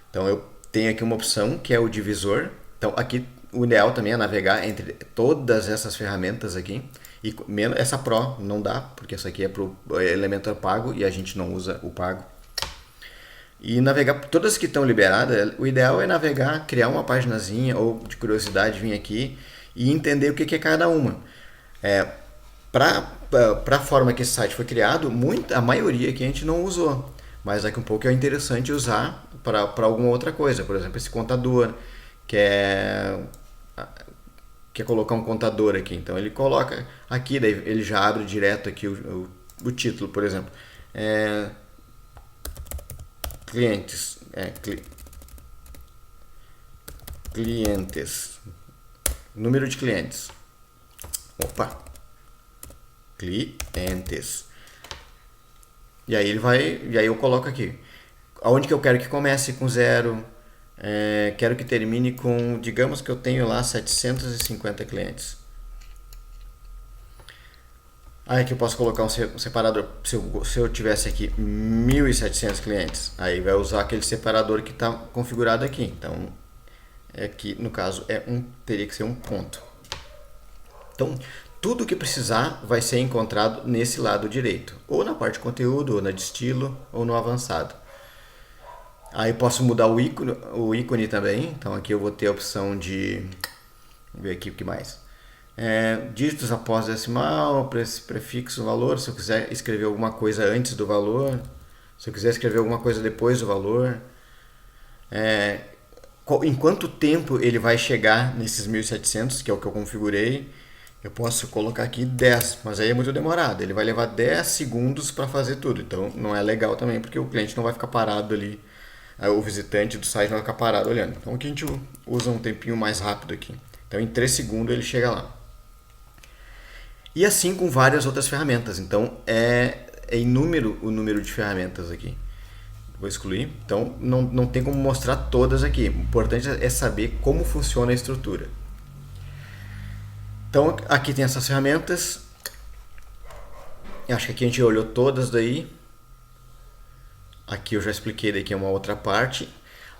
Então, eu tenho aqui uma opção que é o divisor. Então, aqui o ideal também é navegar entre todas essas ferramentas aqui. E essa Pro não dá, porque essa aqui é para o Elementor pago e a gente não usa o pago. E navegar por todas que estão liberadas, o ideal é navegar, criar uma paginazinha ou de curiosidade, vir aqui e entender o que é cada uma. Para a forma que esse site foi criado, a maioria aqui a gente não usou, mas daqui um pouco é interessante usar para alguma outra coisa. Por exemplo, esse contador, quer colocar um contador aqui, então ele coloca aqui, daí ele já abre direto aqui o título, por exemplo. Clientes, clientes, número de clientes. Opa! Clientes. E aí eu coloco aqui. Aonde que eu quero que comece com 0? Quero que termine com, digamos que eu tenho lá 750 clientes. Aí que eu posso colocar um separador. Se eu tivesse aqui 1.700 clientes, aí vai usar aquele separador que está configurado aqui. Então, aqui no caso teria que ser um ponto. Então, tudo que precisar vai ser encontrado nesse lado direito, ou na parte de conteúdo, ou na de estilo, ou no avançado. Aí posso mudar o ícone também. Então aqui eu vou ter a opção de, vamos ver aqui o que mais. Dígitos após decimal, prefixo, valor. Se eu quiser escrever alguma coisa antes do valor, se eu quiser escrever alguma coisa depois do valor. Em quanto tempo ele vai chegar nesses 1.700, que é o que eu configurei. Eu posso colocar aqui 10, mas aí é muito demorado. Ele vai levar 10 segundos para fazer tudo. Então não é legal também, porque o cliente não vai ficar parado ali. O visitante do site não vai ficar parado olhando. Então aqui a gente usa um tempinho mais rápido aqui. Então em 3 segundos ele chega lá. E assim com várias outras ferramentas. Então é inúmero o número de ferramentas aqui. Vou excluir. Então não tem como mostrar todas aqui. O importante é saber como funciona a estrutura. Então aqui tem essas ferramentas. Eu acho que aqui a gente olhou todas daí. Aqui eu já expliquei, daqui é uma outra parte.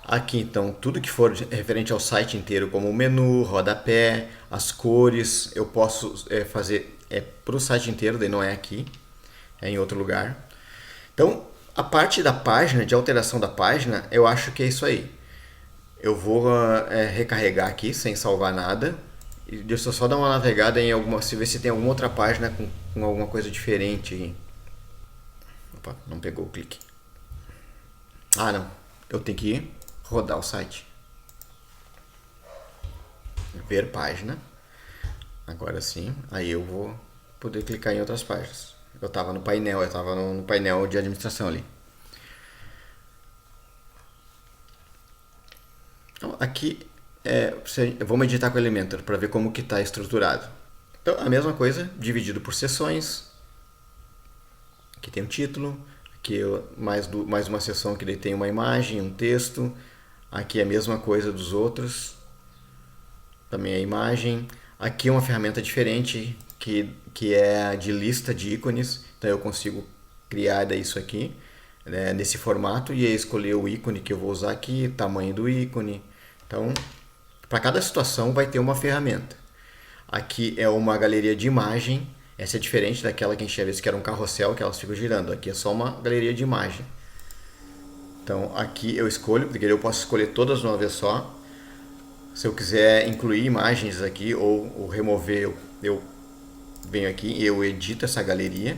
Aqui então tudo que for referente ao site inteiro, como o menu, rodapé, as cores, eu posso fazer para o site inteiro, daí não é aqui, é em outro lugar. Então a parte da página, de alteração da página, eu acho que é isso aí. Eu vou recarregar aqui sem salvar nada. E deixa eu só dar uma navegada em alguma, se ver se tem alguma outra página com alguma coisa diferente aqui. Opa, não pegou o clique. Ah, não. Eu tenho que rodar o site. Ver página. Agora sim, aí eu vou poder clicar em outras páginas. Eu estava no painel, no painel de administração ali. Então, aqui vamos editar com o Elementor para ver como que está estruturado. Então, a mesma coisa, dividido por seções. Aqui tem um título, aqui mais uma seção que daí tem uma imagem, um texto. Aqui é a mesma coisa dos outros, também a imagem. Aqui é uma ferramenta diferente que é de lista de ícones, então eu consigo criar isso aqui, né, nesse formato e escolher o ícone que eu vou usar aqui, tamanho do ícone. Então, para cada situação vai ter uma ferramenta. Aqui é uma galeria de imagem, essa é diferente daquela que a gente tinha visto que era um carrossel, que elas ficam girando. Aqui é só uma galeria de imagem. Então aqui eu escolho, porque eu posso escolher todas de uma vez só. Se eu quiser incluir imagens aqui ou remover, eu venho aqui e eu edito essa galeria.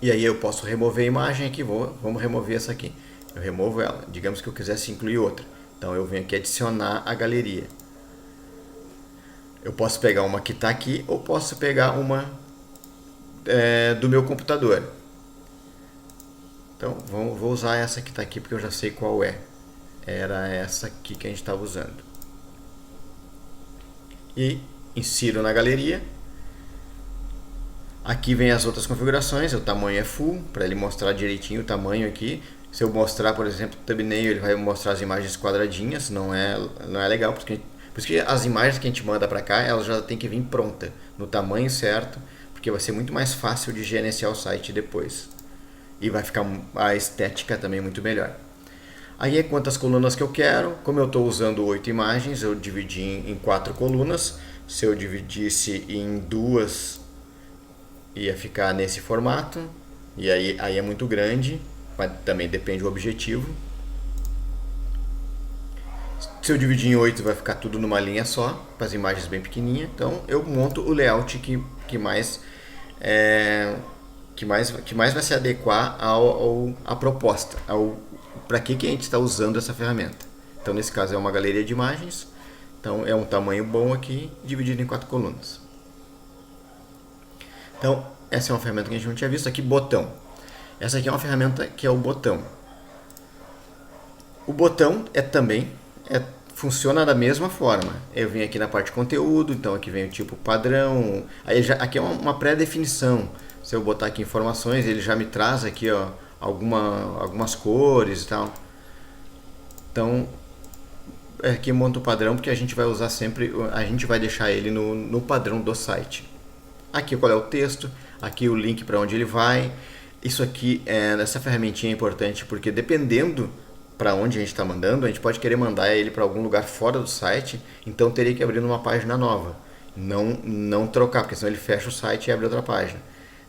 E aí eu posso remover a imagem aqui, vamos remover essa aqui. Eu removo ela, digamos que eu quisesse incluir outra. Então eu venho aqui adicionar a galeria. Eu posso pegar uma que está aqui ou posso pegar uma do meu computador. Então vou usar essa que está aqui porque eu já sei qual é. Era essa aqui que a gente estava usando. E insiro na galeria. Aqui vem as outras configurações, o tamanho é full, para ele mostrar direitinho o tamanho aqui. Se eu mostrar, por exemplo, o thumbnail, ele vai mostrar as imagens quadradinhas, não é legal, porque as imagens que a gente manda para cá, elas já tem que vir pronta, no tamanho certo, porque vai ser muito mais fácil de gerenciar o site depois. E vai ficar a estética também muito melhor. Aí é quantas colunas que eu quero. Como eu estou usando 8 imagens, eu dividi em 4 colunas. Se eu dividisse em 2, ia ficar nesse formato. E aí é muito grande, mas também depende do objetivo. Se eu dividir em 8, vai ficar tudo numa linha só, com as imagens bem pequenininhas. Então eu monto o layout que mais vai se adequar à proposta, para que a gente está usando essa ferramenta. Então nesse caso é uma galeria de imagens, então é um tamanho bom aqui, dividido em 4 colunas. Então essa é uma ferramenta que a gente não tinha visto. Aqui, botão. Essa aqui é uma ferramenta que é o botão. O botão funciona da mesma forma. Eu venho aqui na parte de conteúdo, então aqui vem o tipo padrão. Aqui é uma pré-definição. Se eu botar aqui informações, ele já me traz aqui algumas cores e tal. Então aqui monta o padrão, porque a gente vai usar sempre, a gente vai deixar ele no padrão do site. Aqui qual é o texto, aqui o link para onde ele vai. Isso aqui, essa ferramentinha é importante porque dependendo para onde a gente está mandando, a gente pode querer mandar ele para algum lugar fora do site, então teria que abrir numa página nova, não trocar, porque senão ele fecha o site e abre outra página.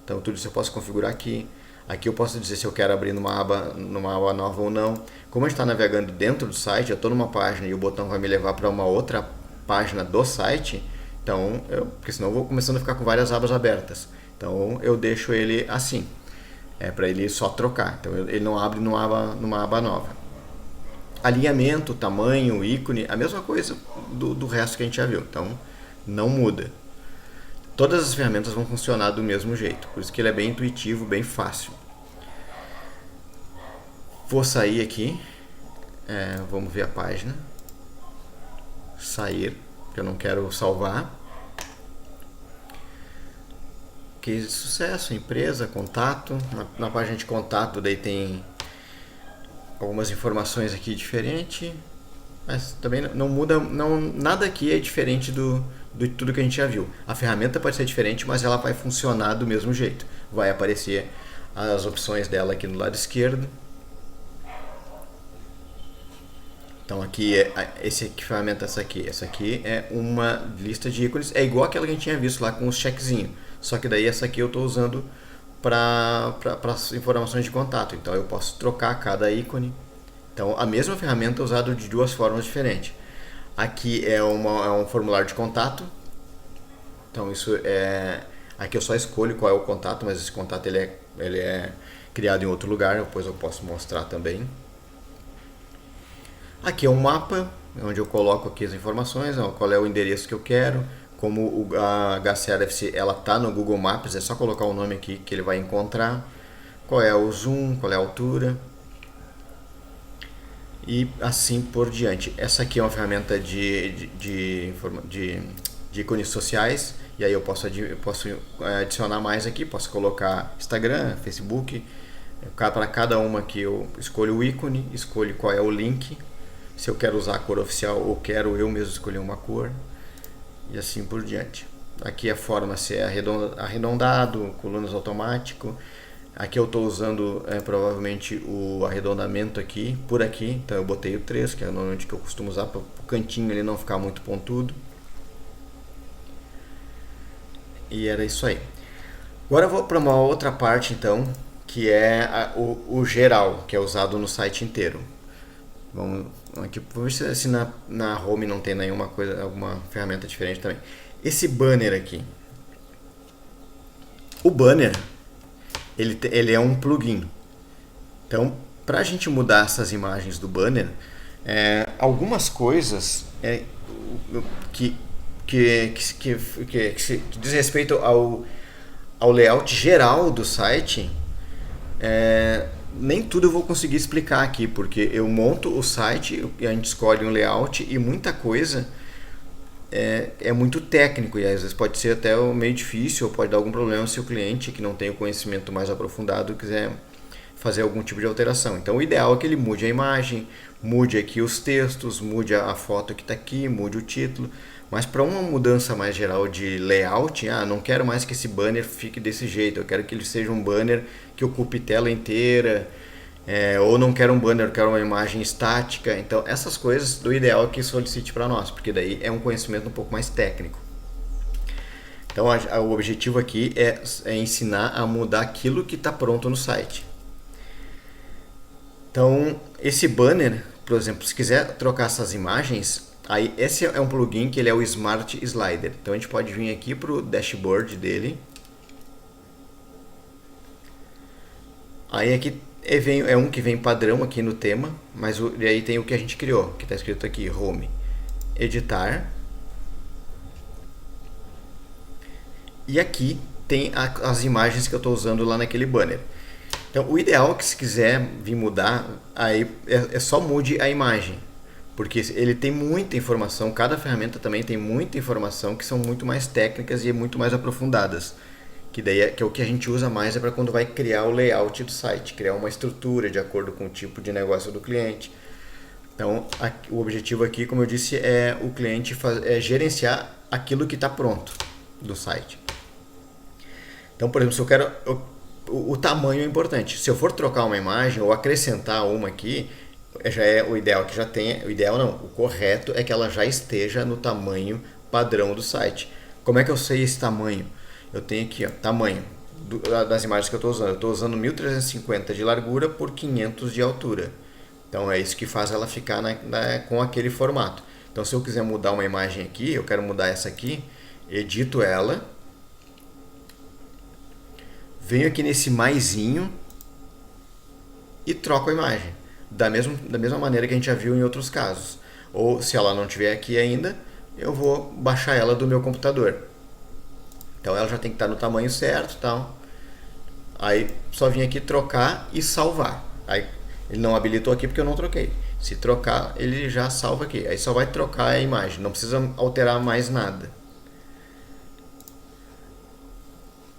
Então tudo isso eu posso configurar aqui. Aqui eu posso dizer se eu quero abrir numa aba nova ou não. Como a gente está navegando dentro do site, eu estou numa página e o botão vai me levar para uma outra página do site, então porque senão eu vou começando a ficar com várias abas abertas. Então eu deixo ele assim, para ele só trocar. Então ele não abre numa aba nova. Alinhamento, tamanho, ícone, a mesma coisa do resto que a gente já viu. Então não muda. Todas as ferramentas vão funcionar do mesmo jeito, por isso que ele é bem intuitivo, bem fácil. Vou sair aqui, vamos ver a página. Sair, que eu não quero salvar. Case de sucesso, empresa, contato. Na página de contato daí tem algumas informações aqui diferentes, mas também não muda, nada aqui é diferente de tudo que a gente já viu. A ferramenta pode ser diferente, mas ela vai funcionar do mesmo jeito. Vai aparecer as opções dela aqui no lado esquerdo. Então aqui que ferramenta é essa aqui? Essa aqui é uma lista de ícones, é igual aquela que a gente tinha visto lá com os checkzinhos, só que daí essa aqui eu estou usando para as informações de contato, então eu posso trocar cada ícone. Então a mesma ferramenta é usada de duas formas diferentes. Aqui é um formulário de contato. Então aqui eu só escolho qual é o contato, mas esse contato ele é criado em outro lugar, depois eu posso mostrar também. Aqui é um mapa, onde eu coloco aqui as informações, qual é o endereço que eu quero. Como a HCLFC ela está no Google Maps, é só colocar o nome aqui que ele vai encontrar. Qual é o zoom, qual é a altura. E assim por diante. Essa aqui é uma ferramenta de ícones sociais. E aí eu posso adicionar mais aqui, posso colocar Instagram, Facebook. Para cada uma aqui eu escolho o ícone, escolho qual é o link. Se eu quero usar a cor oficial ou quero eu mesmo escolher uma cor. E assim por diante. Aqui a forma se é arredondado, colunas automático. Aqui eu estou usando provavelmente o arredondamento aqui, por aqui. Então eu botei o 3, que é normalmente que eu costumo usar para o cantinho ele não ficar muito pontudo. E era isso aí. Agora eu vou para uma outra parte então, que é o geral, que é usado no site inteiro. Vamos aqui, vamos ver se na home não tem alguma ferramenta diferente também. Esse banner aqui. O banner, ele é um plugin. Então, para a gente mudar essas imagens do banner, algumas coisas que diz respeito ao layout geral do site, nem tudo eu vou conseguir explicar aqui, porque eu monto o site, a gente escolhe um layout e muita coisa é muito técnico e às vezes pode ser até meio difícil ou pode dar algum problema se o cliente que não tem o conhecimento mais aprofundado quiser fazer algum tipo de alteração. Então o ideal é que ele mude a imagem, mude aqui os textos, mude a foto que está aqui, mude o título. Mas para uma mudança mais geral de layout, não quero mais que esse banner fique desse jeito, eu quero que ele seja um banner que ocupe tela inteira, ou não quero um banner, eu quero uma imagem estática. Então essas coisas, do ideal é que solicite para nós, porque daí é um conhecimento um pouco mais técnico. Então o objetivo aqui é ensinar a mudar aquilo que está pronto no site. Então esse banner, por exemplo, se quiser trocar essas imagens, aí esse é um plugin que ele é o Smart Slider. Então a gente pode vir aqui para o dashboard dele. Aí aqui é um que vem padrão aqui no tema, mas aí tem o que a gente criou, que está escrito aqui, Home, Editar. E aqui tem as imagens que eu estou usando lá naquele banner. Então o ideal é que se quiser vir mudar, aí só mude a imagem. Porque ele tem muita informação, cada ferramenta também tem muita informação que são muito mais técnicas e muito mais aprofundadas. Que daí que é o que a gente usa mais é para quando vai criar o layout do site, criar uma estrutura de acordo com o tipo de negócio do cliente. Então o objetivo aqui, como eu disse, é o cliente gerenciar aquilo que está pronto do site. Então, por exemplo, se eu quero... O tamanho é importante. Se eu for trocar uma imagem ou acrescentar uma aqui, já é o ideal que já tenha. O ideal não, o correto é que ela já esteja no tamanho padrão do site. Como é que eu sei esse tamanho? Eu tenho aqui, tamanho das imagens que eu estou usando. Eu estou usando 1350 de largura por 500 de altura. Então é isso que faz ela ficar com aquele formato. Então se eu quiser mudar uma imagem aqui, eu quero mudar essa aqui, edito ela, venho aqui nesse maisinho e troco a imagem. Da mesma maneira que a gente já viu em outros casos. Ou se ela não estiver aqui ainda, eu vou baixar ela do meu computador. Então ela já tem que estar no tamanho certo, tal. Aí só vim aqui trocar e salvar. Aí ele não habilitou aqui porque eu não troquei. Se trocar, ele já salva aqui. Aí só vai trocar a imagem, não precisa alterar mais nada.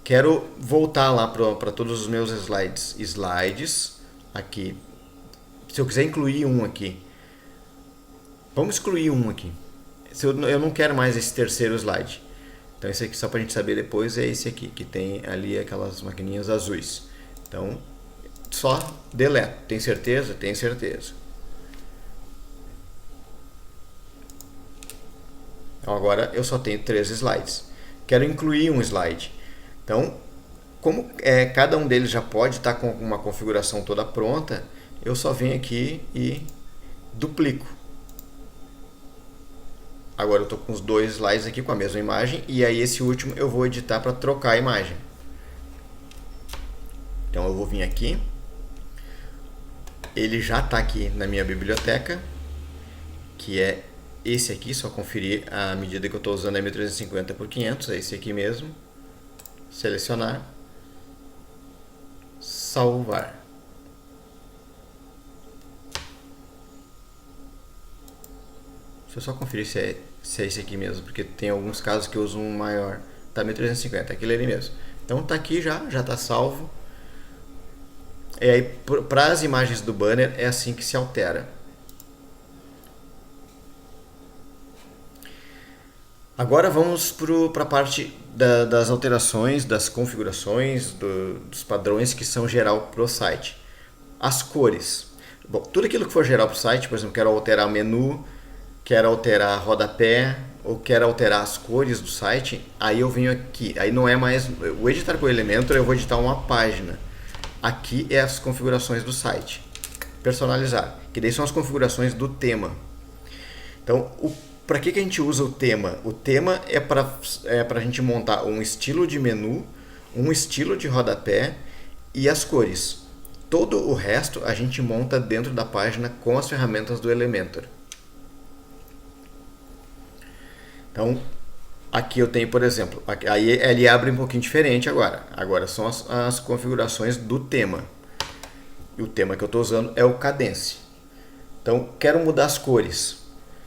Quero voltar lá para todos os meus slides aqui. Se eu quiser incluir um aqui, vamos excluir um aqui. Eu não quero mais esse terceiro slide. Então esse aqui, só para a gente saber depois, é esse aqui, que tem ali aquelas maquininhas azuis. Então, só deleto. Tem certeza? Tem certeza. Então agora eu só tenho 3 slides. Quero incluir um slide. Então, como cada um deles já pode estar com uma configuração toda pronta, eu só venho aqui e duplico. agora eu estou com os dois slides aqui com a mesma imagem, e aí esse último eu vou editar para trocar a imagem. Então eu vou vir aqui, ele já está aqui na minha biblioteca, que é esse aqui, só conferir a medida que eu estou usando é 1350 por 500, é esse aqui mesmo. Selecionar, salvar. Deixa eu só conferir se é esse aqui mesmo, porque tem alguns casos que eu uso um maior. Tá 1350, aquele ali mesmo. Então tá aqui já tá salvo. E aí, para as imagens do banner, é assim que se altera. Agora vamos para a parte das alterações, das configurações, dos padrões que são geral para o site. As cores. Bom, tudo aquilo que for geral para o site, por exemplo, quero alterar o menu, quero alterar rodapé, ou quero alterar as cores do site, aí eu venho aqui. Aí não é mais o editar com o Elementor, eu vou editar uma página. Aqui é as configurações do site. Personalizar, que daí são as configurações do tema. Então, para que a gente usa o tema? O tema é para a gente montar um estilo de menu, um estilo de rodapé e as cores. Todo o resto a gente monta dentro da página com as ferramentas do Elementor. Então, aqui eu tenho, por exemplo, aí ele abre um pouquinho diferente agora. Agora são as configurações do tema. E o tema que eu estou usando é o Kadence. Então, quero mudar as cores.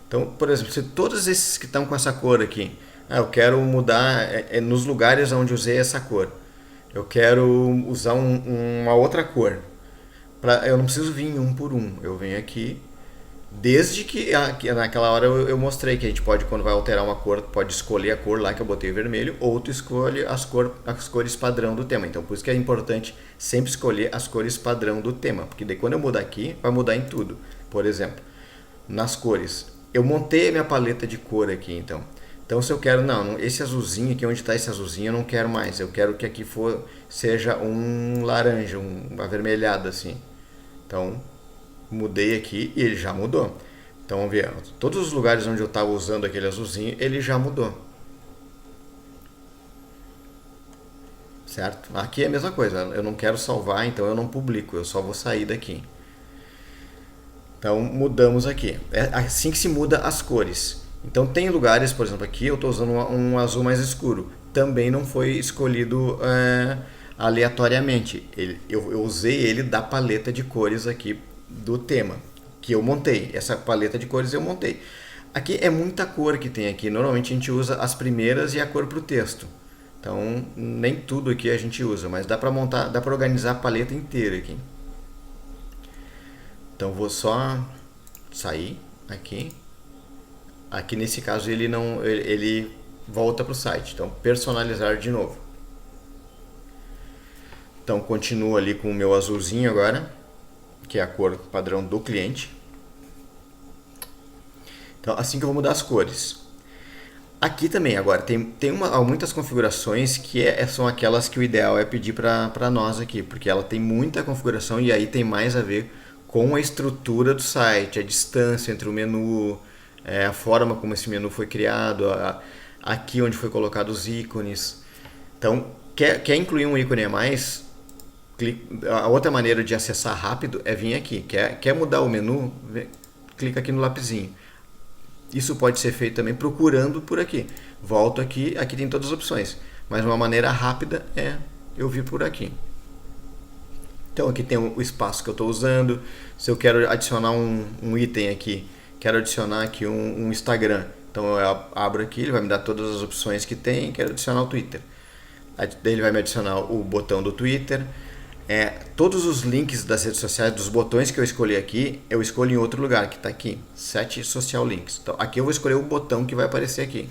Então, por exemplo, se todos esses que estão com essa cor aqui, eu quero mudar nos lugares onde usei essa cor. Eu quero usar uma outra cor. Eu não preciso vir um por um. Eu venho aqui, desde que naquela hora eu mostrei que a gente pode, quando vai alterar uma cor, pode escolher a cor lá que eu botei vermelho, ou tu escolhe as cores padrão do tema. Então, por isso que é importante sempre escolher as cores padrão do tema, porque daí quando eu mudar aqui, vai mudar em tudo. Por exemplo, nas cores. Eu montei a minha paleta de cor aqui, então. Então, se eu quero, não, esse azulzinho aqui, onde está esse azulzinho, eu não quero mais. Eu quero que aqui seja um laranja, um avermelhado assim. Então, mudei aqui e ele já mudou. Então, vamos ver, todos os lugares onde eu estava usando aquele azulzinho, ele já mudou. Certo? Aqui é a mesma coisa, eu não quero salvar, então eu não publico, eu só vou sair daqui. Então, mudamos aqui. É assim que se muda as cores. Então, tem lugares, por exemplo, aqui eu estou usando um azul mais escuro. Também não foi escolhido aleatoriamente. Eu usei ele da paleta de cores aqui do tema, que eu montei. Essa paleta de cores eu montei. Aqui é muita cor que tem aqui. Normalmente a gente usa as primeiras e a cor para o texto. Então, nem tudo aqui a gente usa, mas dá para montar, dá para organizar a paleta inteira aqui. Então vou só sair aqui. Aqui nesse caso ele volta para o site. Então personalizar de novo. Então continuo ali com o meu azulzinho agora, que é a cor padrão do cliente. Então assim que eu vou mudar as cores. Aqui também agora tem muitas configurações que são aquelas que o ideal é pedir para nós aqui, porque ela tem muita configuração e aí tem mais a ver com a estrutura do site, a distância entre o menu, a forma como esse menu foi criado, aqui onde foi colocado os ícones. Então, quer incluir um ícone a mais, a outra maneira de acessar rápido é vir aqui. Quer mudar o menu, clica aqui no lapisinho. Isso pode ser feito também procurando por aqui. Volto aqui, aqui tem todas as opções, mas uma maneira rápida é eu vir por aqui. Então aqui tem o espaço que eu estou usando. Se eu quero adicionar um item aqui, quero adicionar aqui um Instagram. Então eu abro aqui, ele vai me dar todas as opções que tem. Quero adicionar o Twitter. Daí ele vai me adicionar o botão do Twitter. Todos os links das redes sociais, dos botões que eu escolhi aqui, eu escolho em outro lugar, que está aqui. Set Social Links. Então aqui eu vou escolher o botão que vai aparecer aqui.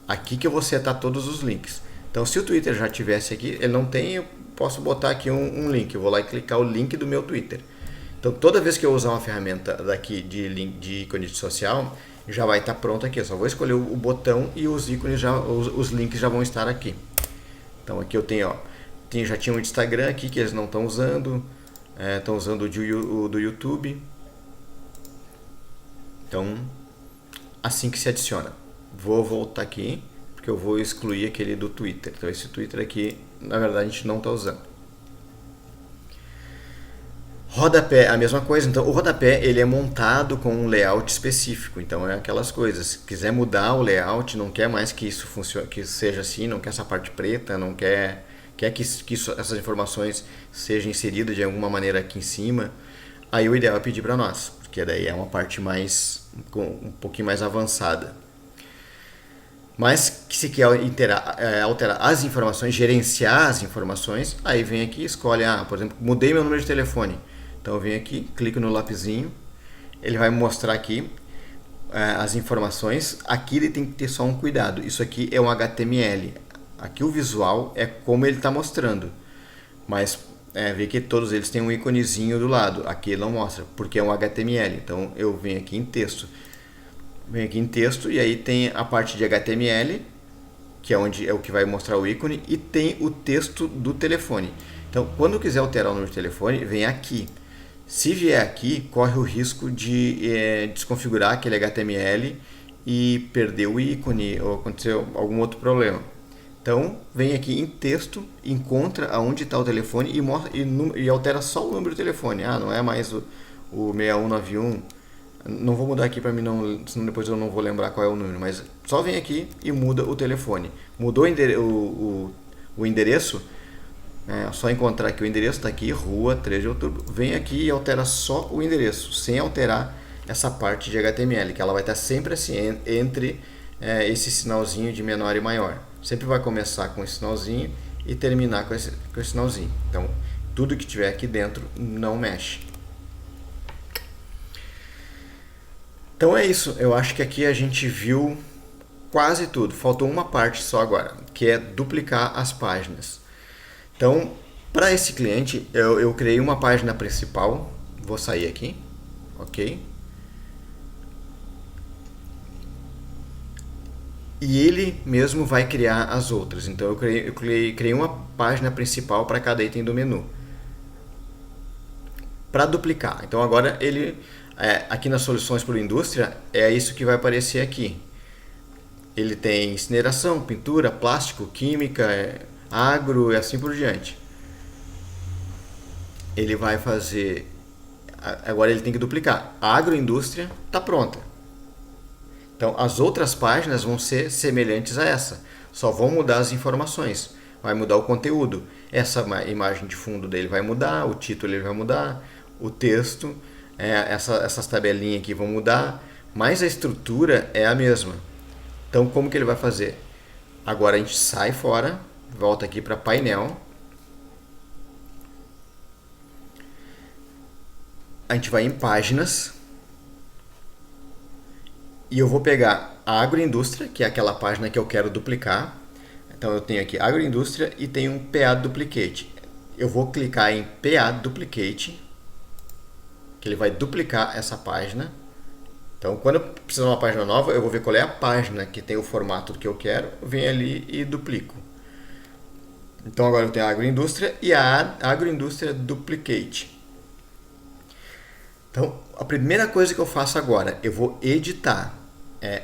Aqui que eu vou setar todos os links. Então se o Twitter já tivesse aqui, ele não tem, eu posso botar aqui um link. Eu vou lá e clicar o link do meu Twitter. Então toda vez que eu usar uma ferramenta daqui de ícone social, já vai estar pronto aqui. Eu só vou escolher o botão e os ícones, os links já vão estar aqui. Então aqui eu tenho, já tinha um Instagram aqui que eles não estão usando. Estão usando o do YouTube. Então, assim que se adiciona. Vou voltar aqui, porque eu vou excluir aquele do Twitter. Então esse Twitter aqui, na verdade, a gente não está usando. Rodapé, a mesma coisa. Então o rodapé ele é montado com um layout específico. Então é aquelas coisas. Se quiser mudar o layout, não quer mais que isso funcione, que seja assim, não quer essa parte preta, não quer que essas informações sejam inseridas de alguma maneira aqui em cima. Aí o ideal é pedir para nós, porque daí é uma parte mais um pouquinho mais avançada. Mas se quer alterar as informações, gerenciar as informações, aí vem aqui e escolhe, por exemplo, mudei meu número de telefone. Então eu venho aqui, clico no lapisinho, ele vai me mostrar aqui as informações. Aqui ele tem que ter só um cuidado, isso aqui é um HTML. Aqui o visual é como ele está mostrando, mas vê que todos eles têm um íconezinho do lado. Aqui ele não mostra, porque é um HTML. Então eu venho aqui em texto. Venho aqui em texto e aí tem a parte de HTML, que é onde é o que vai mostrar o ícone, e tem o texto do telefone. Então, quando eu quiser alterar o número de telefone, vem aqui. Se vier aqui, corre o risco de desconfigurar aquele HTML e perder o ícone ou acontecer algum outro problema. Então, vem aqui em texto, encontra aonde está o telefone e altera só o número do telefone. Não é mais o 6191. Não vou mudar aqui para mim, senão depois eu não vou lembrar qual é o número. Mas só vem aqui e muda o telefone. Mudou o endereço, só encontrar que o endereço está aqui, Rua 3 de Outubro. Vem aqui e altera só o endereço, sem alterar essa parte de HTML, que ela vai estar sempre assim, entre esse sinalzinho de menor e maior. Sempre vai começar com esse sinalzinho e terminar com esse sinalzinho. Então, tudo que tiver aqui dentro não mexe. Então é isso. Eu acho que aqui a gente viu quase tudo. Faltou uma parte só agora, que é duplicar as páginas. Então, para esse cliente, eu criei uma página principal. Vou sair aqui. Ok. E ele mesmo vai criar as outras. Então eu criei uma página principal para cada item do menu. Para duplicar. Então agora ele, aqui nas soluções por indústria, é isso que vai aparecer aqui. Ele tem incineração, pintura, plástico, química, agro e assim por diante. Ele vai fazer... Agora ele tem que duplicar. A agroindústria está pronta. Então, as outras páginas vão ser semelhantes a essa. Só vão mudar as informações. Vai mudar o conteúdo. Essa imagem de fundo dele vai mudar, o título ele vai mudar, o texto, essas tabelinhas aqui vão mudar, mas a estrutura é a mesma. Então, como que ele vai fazer? Agora a gente sai fora, volta aqui para painel. A gente vai em páginas. E eu vou pegar a agroindústria, que é aquela página que eu quero duplicar. Então eu tenho aqui agroindústria e tenho um PA duplicate. Eu vou clicar em PA duplicate, que ele vai duplicar essa página. Então quando eu preciso de uma página nova, eu vou ver qual é a página que tem o formato que eu quero, eu venho ali e duplico. Então agora eu tenho a agroindústria e a agroindústria duplicate. Então, a primeira coisa que eu faço agora, eu vou editar.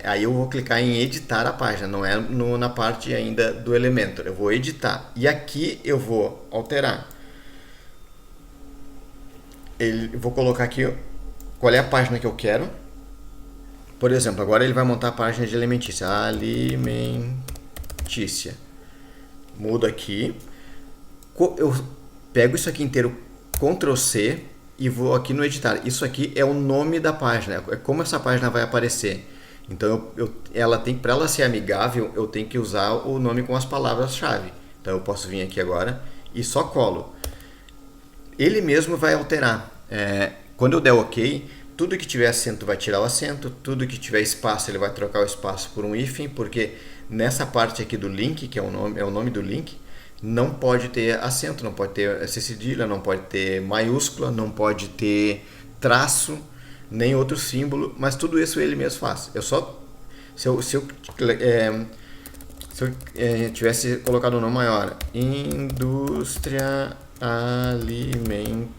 Aí eu vou clicar em editar a página, não é na parte ainda do Elementor. Eu vou editar. E aqui eu vou alterar. Eu vou colocar aqui qual é a página que eu quero. Por exemplo, agora ele vai montar a página de alimentícia. Alimentícia. Mudo aqui. Eu pego isso aqui inteiro, Ctrl C. E vou aqui no editar. Isso aqui é o nome da página, é como essa página vai aparecer. Então, para ela ser amigável, eu tenho que usar o nome com as palavras-chave. Então, eu posso vir aqui agora e só colo. Ele mesmo vai alterar. Quando eu der OK, tudo que tiver acento vai tirar o acento, tudo que tiver espaço ele vai trocar o espaço por um hífen, porque nessa parte aqui do link, que é o nome do link, não pode ter acento, não pode ter cedilha, não pode ter maiúscula, não pode ter traço, nem outro símbolo, mas tudo isso ele mesmo faz. Se eu tivesse colocado um nome maior, Indústria Alimentícia,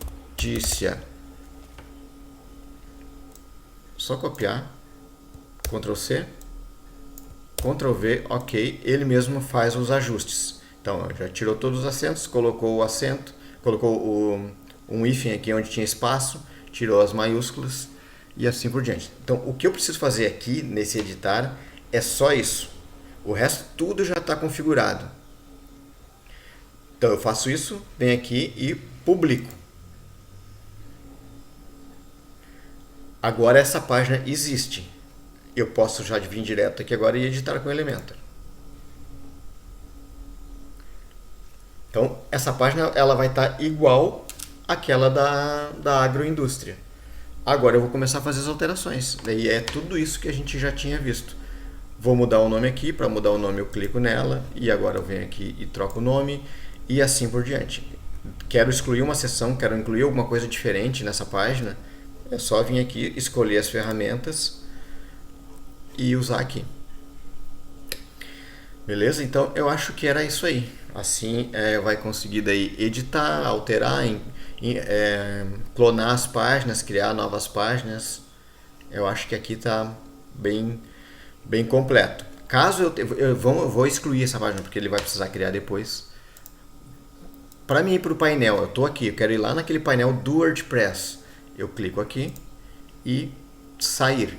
só copiar, Ctrl C, Ctrl V, ok, ele mesmo faz os ajustes. Então, já tirou todos os acentos, colocou o acento, colocou um hífen aqui onde tinha espaço, tirou as maiúsculas e assim por diante. Então, o que eu preciso fazer aqui nesse editar é só isso. O resto tudo já está configurado. Então, eu faço isso, venho aqui e publico. Agora essa página existe. Eu posso já vir direto aqui agora e editar com o Elementor. Então, essa página ela vai estar igual àquela da agroindústria. Agora eu vou começar a fazer as alterações. Daí é tudo isso que a gente já tinha visto. Vou mudar o nome aqui. Para mudar o nome eu clico nela. E agora eu venho aqui e troco o nome. E assim por diante. Quero excluir uma seção, quero incluir alguma coisa diferente nessa página. É só vir aqui, escolher as ferramentas e usar aqui. Beleza? Então eu acho que era isso aí. Assim vai conseguir daí editar, alterar, clonar as páginas, criar novas páginas. Eu acho que aqui está bem completo. Caso eu vou excluir essa página porque ele vai precisar criar depois. Para mim ir para o painel, eu estou aqui, eu quero ir lá naquele painel do WordPress. Eu clico aqui e sair.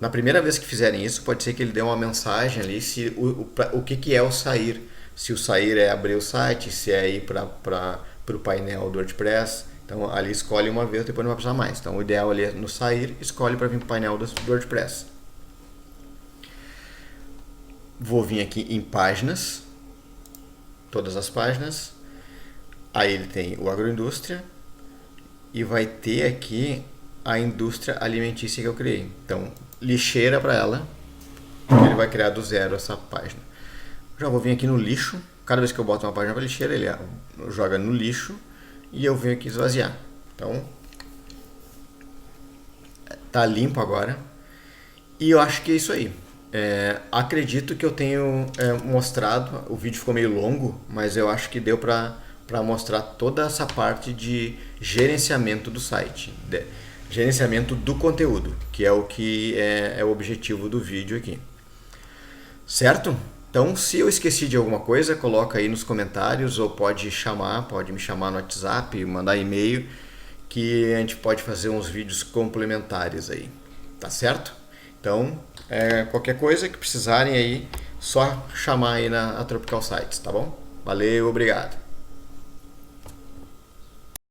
Na primeira vez que fizerem isso, pode ser que ele dê uma mensagem ali se o que é o sair. Se o sair é abrir o site, se é ir para o painel do WordPress. Então ali escolhe uma vez, depois não vai precisar mais. Então o ideal ali é no sair, escolhe para vir para o painel do WordPress. Vou vir aqui em páginas, todas as páginas. Aí ele tem o agroindústria e vai ter aqui a indústria alimentícia que eu criei. Então, lixeira para ela, ele vai criar do zero essa página. Já vou vir aqui no lixo. Cada vez que eu boto uma página para lixeira, ele joga no lixo e eu venho aqui esvaziar. Então, tá limpo agora. E eu acho que é isso aí. Acredito que eu tenho mostrado, o vídeo ficou meio longo, mas eu acho que deu para mostrar toda essa parte de gerenciamento do site, gerenciamento do conteúdo, que é o que é o objetivo do vídeo aqui. Certo? Então, se eu esqueci de alguma coisa, coloca aí nos comentários ou pode me chamar no WhatsApp, mandar e-mail, que a gente pode fazer uns vídeos complementares aí. Tá certo? Então, qualquer coisa que precisarem aí, só chamar aí na Tropical Sites, tá bom? Valeu, obrigado.